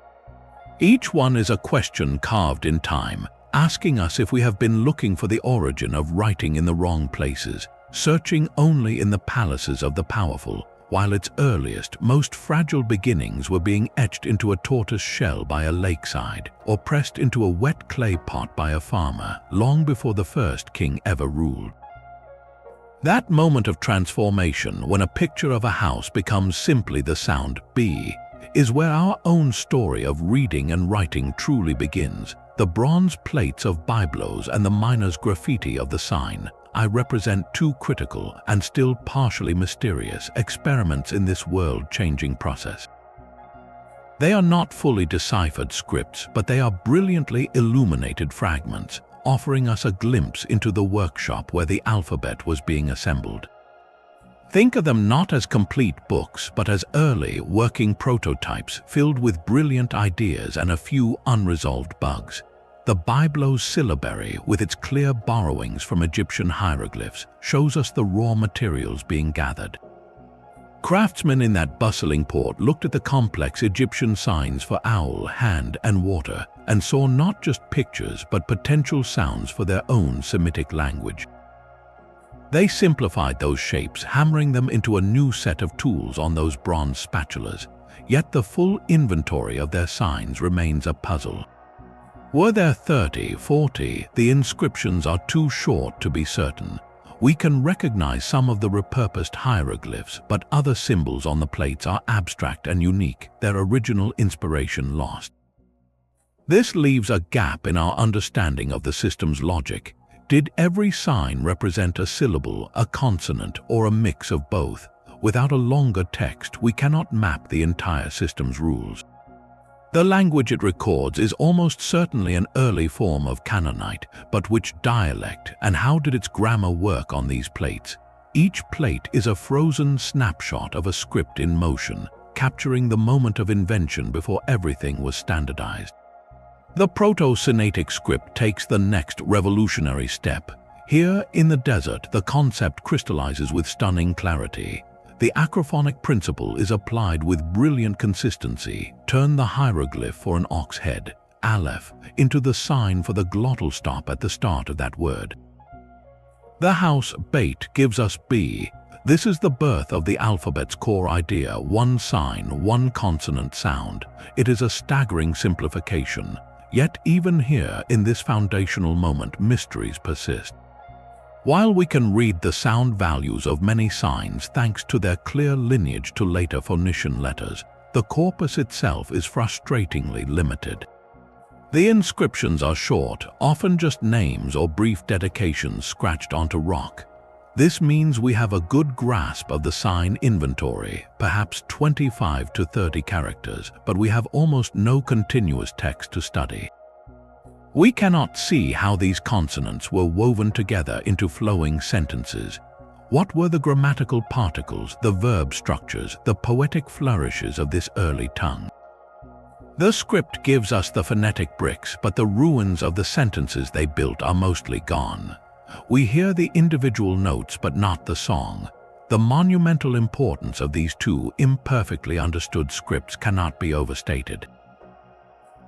Speaker 1: Each one is a question carved in time, asking us if we have been looking for the origin of writing in the wrong places, searching only in the palaces of the powerful, while its earliest, most fragile beginnings were being etched into a tortoise shell by a lakeside, or pressed into a wet clay pot by a farmer, long before the first king ever ruled. That moment of transformation, when a picture of a house becomes simply the sound B, is where our own story of reading and writing truly begins. The bronze plates of byblos and the miner's graffiti of the sign I represent two critical and still partially mysterious experiments in this world-changing process. They are not fully deciphered scripts, but they are brilliantly illuminated fragments, offering us a glimpse into the workshop where the alphabet was being assembled. Think of them not as complete books, but as early, working prototypes filled with brilliant ideas and a few unresolved bugs. The byblos syllabary, with its clear borrowings from Egyptian hieroglyphs, shows us the raw materials being gathered. Craftsmen in that bustling port looked at the complex Egyptian signs for owl, hand, and water, and saw not just pictures but potential sounds for their own Semitic language. They simplified those shapes, hammering them into a new set of tools on those bronze spatulas, yet the full inventory of their signs remains a puzzle. Were there 30, 40, the inscriptions are too short to be certain. We can recognize some of the repurposed hieroglyphs, but other symbols on the plates are abstract and unique, their original inspiration lost. This leaves a gap in our understanding of the system's logic. Did every sign represent a syllable, a consonant, or a mix of both? Without a longer text, we cannot map the entire system's rules. The language it records is almost certainly an early form of Canaanite, but which dialect and how did its grammar work on these plates? Each plate is a frozen snapshot of a script in motion, capturing the moment of invention before everything was standardized. The Proto-Sinaitic script takes the next revolutionary step. Here, in the desert, the concept crystallizes with stunning clarity. The acrophonic principle is applied with brilliant consistency. Turn the hieroglyph for an ox head, aleph, into the sign for the glottal stop at the start of that word. The house bait gives us B. This is the birth of the alphabet's core idea, one sign, one consonant sound. It is a staggering simplification. Yet even here, in this foundational moment, mysteries persist. While we can read the sound values of many signs thanks to their clear lineage to later Phoenician letters, the corpus itself is frustratingly limited. The inscriptions are short, often just names or brief dedications scratched onto rock. This means we have a good grasp of the sign inventory, perhaps 25 to 30 characters, but we have almost no continuous text to study. We cannot see how these consonants were woven together into flowing sentences. What were the grammatical particles, the verb structures, the poetic flourishes of this early tongue? The script gives us the phonetic bricks, but the ruins of the sentences they built are mostly gone. We hear the individual notes but not the song. The monumental importance of these two imperfectly understood scripts cannot be overstated.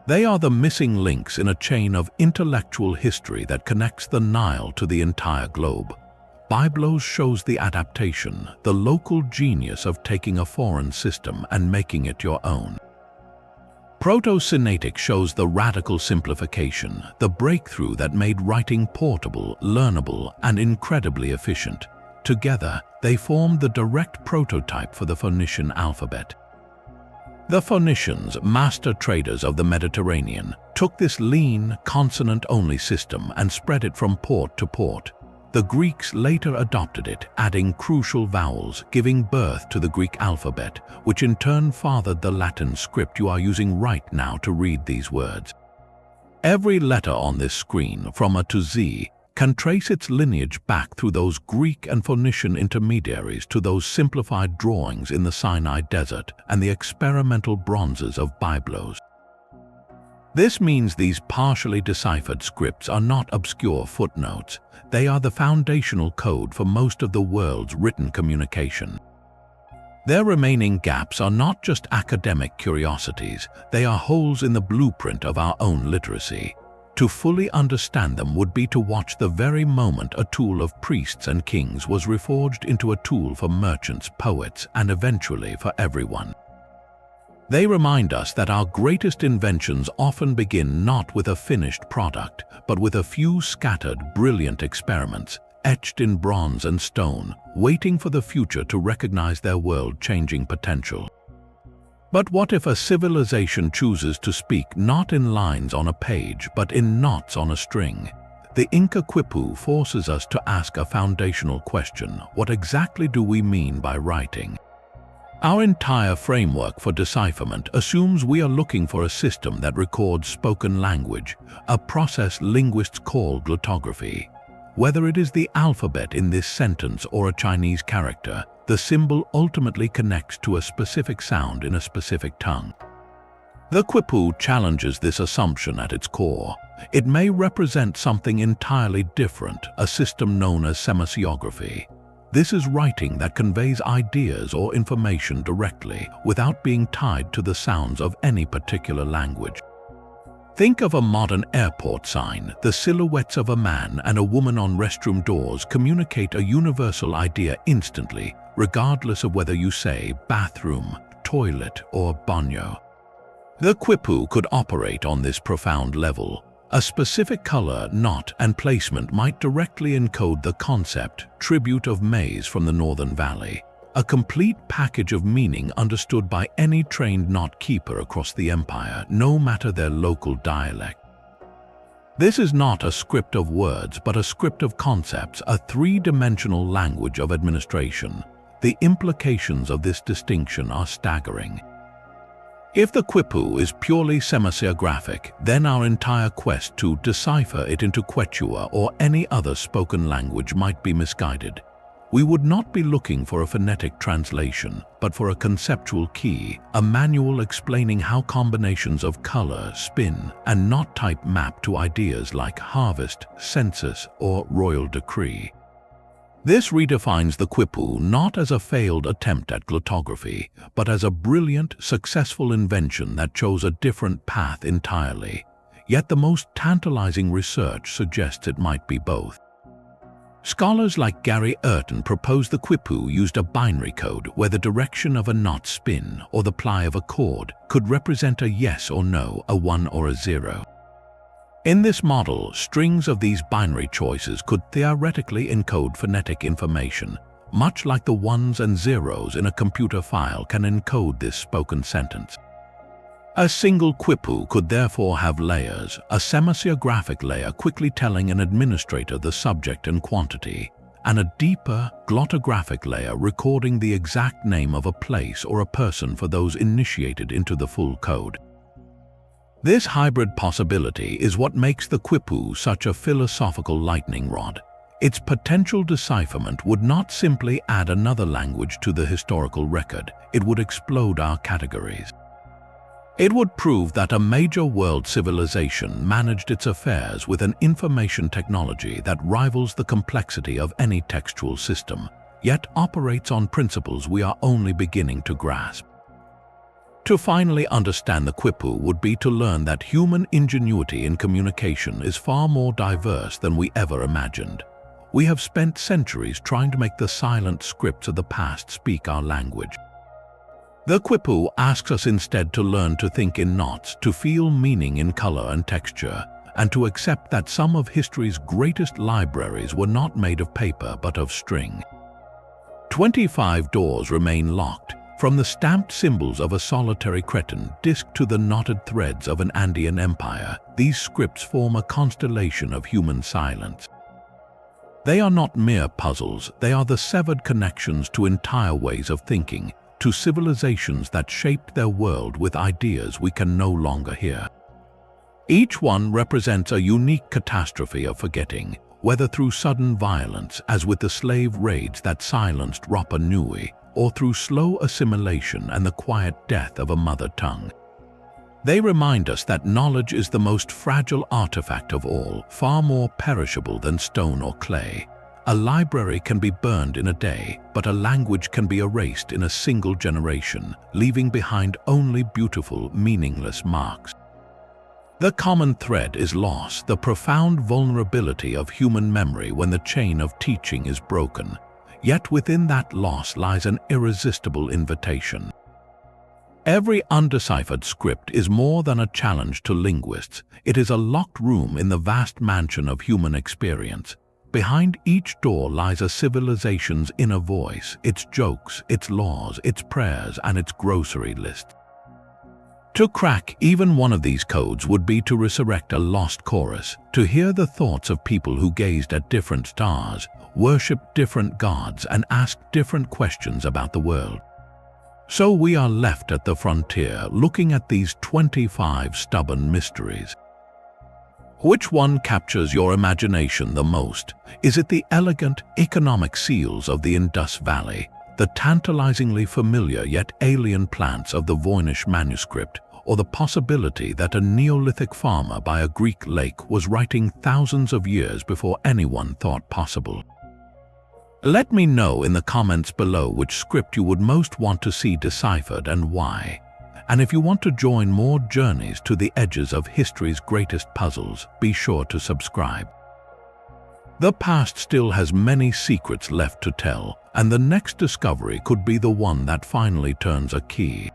Speaker 1: They are the missing links in a chain of intellectual history that connects the Nile to the entire globe. byblos shows the adaptation, the local genius of taking a foreign system and making it your own. Proto-Sinatic shows the radical simplification, the breakthrough that made writing portable, learnable, and incredibly efficient. Together, they formed the direct prototype for the Phoenician alphabet. The Phoenicians, master traders of the Mediterranean, took this lean, consonant-only system and spread it from port to port. The Greeks later adopted it, adding crucial vowels, giving birth to the Greek alphabet, which in turn fathered the Latin script you are using right now to read these words. Every letter on this screen, from A to Z, can trace its lineage back through those Greek and Phoenician intermediaries to those simplified drawings in the Sinai Desert and the experimental bronzes of byblos. This means these partially deciphered scripts are not obscure footnotes. They are the foundational code for most of the world's written communication. Their remaining gaps are not just academic curiosities, they are holes in the blueprint of our own literacy. To fully understand them would be to watch the very moment a tool of priests and kings was reforged into a tool for merchants, poets, and eventually for everyone. They remind us that our greatest inventions often begin not with a finished product, but with a few scattered, brilliant experiments, etched in bronze and stone, waiting for the future to recognize their world-changing potential. But what if a civilization chooses to speak not in lines on a page, but in knots on a string? The Inca Quipu forces us to ask a foundational question: what exactly do we mean by writing? Our entire framework for decipherment assumes we are looking for a system that records spoken language, a process linguists call glottography. Whether it is the alphabet in this sentence or a Chinese character, the symbol ultimately connects to a specific sound in a specific tongue. The Quipu challenges this assumption at its core. It may represent something entirely different, a system known as semasiography. This is writing that conveys ideas or information directly without being tied to the sounds of any particular language. Think of a modern airport sign. The silhouettes of a man and a woman on restroom doors communicate a universal idea instantly, regardless of whether you say bathroom, toilet, or baño. The Quipu could operate on this profound level. A specific color, knot, and placement might directly encode the concept, tribute of maize from the Northern Valley, a complete package of meaning understood by any trained knot keeper across the empire, no matter their local dialect. This is not a script of words, but a script of concepts, a three-dimensional language of administration. The implications of this distinction are staggering. If the Quipu is purely semasiographic, then our entire quest to decipher it into Quechua or any other spoken language might be misguided. We would not be looking for a phonetic translation, but for a conceptual key, a manual explaining how combinations of color, spin, and knot type map to ideas like harvest, census, or royal decree. This redefines the Quipu not as a failed attempt at glottography, but as a brilliant, successful invention that chose a different path entirely. Yet the most tantalizing research suggests it might be both. Scholars like Gary Urton propose the Quipu used a binary code where the direction of a knot spin or the ply of a chord could represent a yes or no, a 1 or a 0. In this model, strings of these binary choices could theoretically encode phonetic information, much like the ones and zeros in a computer file can encode this spoken sentence. A single Quipu could therefore have layers, a semasiographic layer quickly telling an administrator the subject and quantity, and a deeper, glottographic layer recording the exact name of a place or a person for those initiated into the full code. This hybrid possibility is what makes the Quipu such a philosophical lightning rod. Its potential decipherment would not simply add another language to the historical record, it would explode our categories. It would prove that a major world civilization managed its affairs with an information technology that rivals the complexity of any textual system, yet operates on principles we are only beginning to grasp. To finally understand the Quipu would be to learn that human ingenuity in communication is far more diverse than we ever imagined. We have spent centuries trying to make the silent scripts of the past speak our language. The Quipu asks us instead to learn to think in knots, to feel meaning in color and texture, and to accept that some of history's greatest libraries were not made of paper but of string. 25 doors remain locked, from the stamped symbols of a solitary cretin disc to the knotted threads of an Andean empire. These scripts form a constellation of human silence. They are not mere puzzles, they are the severed connections to entire ways of thinking, to civilizations that shaped their world with ideas we can no longer hear. Each one represents a unique catastrophe of forgetting, whether through sudden violence, as with the slave raids that silenced Rapa Nui, or through slow assimilation and the quiet death of a mother tongue. They remind us that knowledge is the most fragile artifact of all, far more perishable than stone or clay. A library can be burned in a day, but a language can be erased in a single generation, leaving behind only beautiful, meaningless marks. The common thread is loss, the profound vulnerability of human memory when the chain of teaching is broken. Yet within that loss lies an irresistible invitation. Every undeciphered script is more than a challenge to linguists. It is a locked room in the vast mansion of human experience. Behind each door lies a civilization's inner voice, its jokes, its laws, its prayers, and its grocery list. To crack even one of these codes would be to resurrect a lost chorus, to hear the thoughts of people who gazed at different stars, worshipped different gods, and asked different questions about the world. So we are left at the frontier, looking at these 25 stubborn mysteries. Which one captures your imagination the most? Is it the elegant, economic seals of the Indus Valley, the tantalizingly familiar yet alien plants of the Voynich Manuscript, or the possibility that a Neolithic farmer by a Greek lake was writing thousands of years before anyone thought possible? Let me know in the comments below which script you would most want to see deciphered and why. And if you want to join more journeys to the edges of history's greatest puzzles, be sure to subscribe. The past still has many secrets left to tell, and the next discovery could be the one that finally turns a key.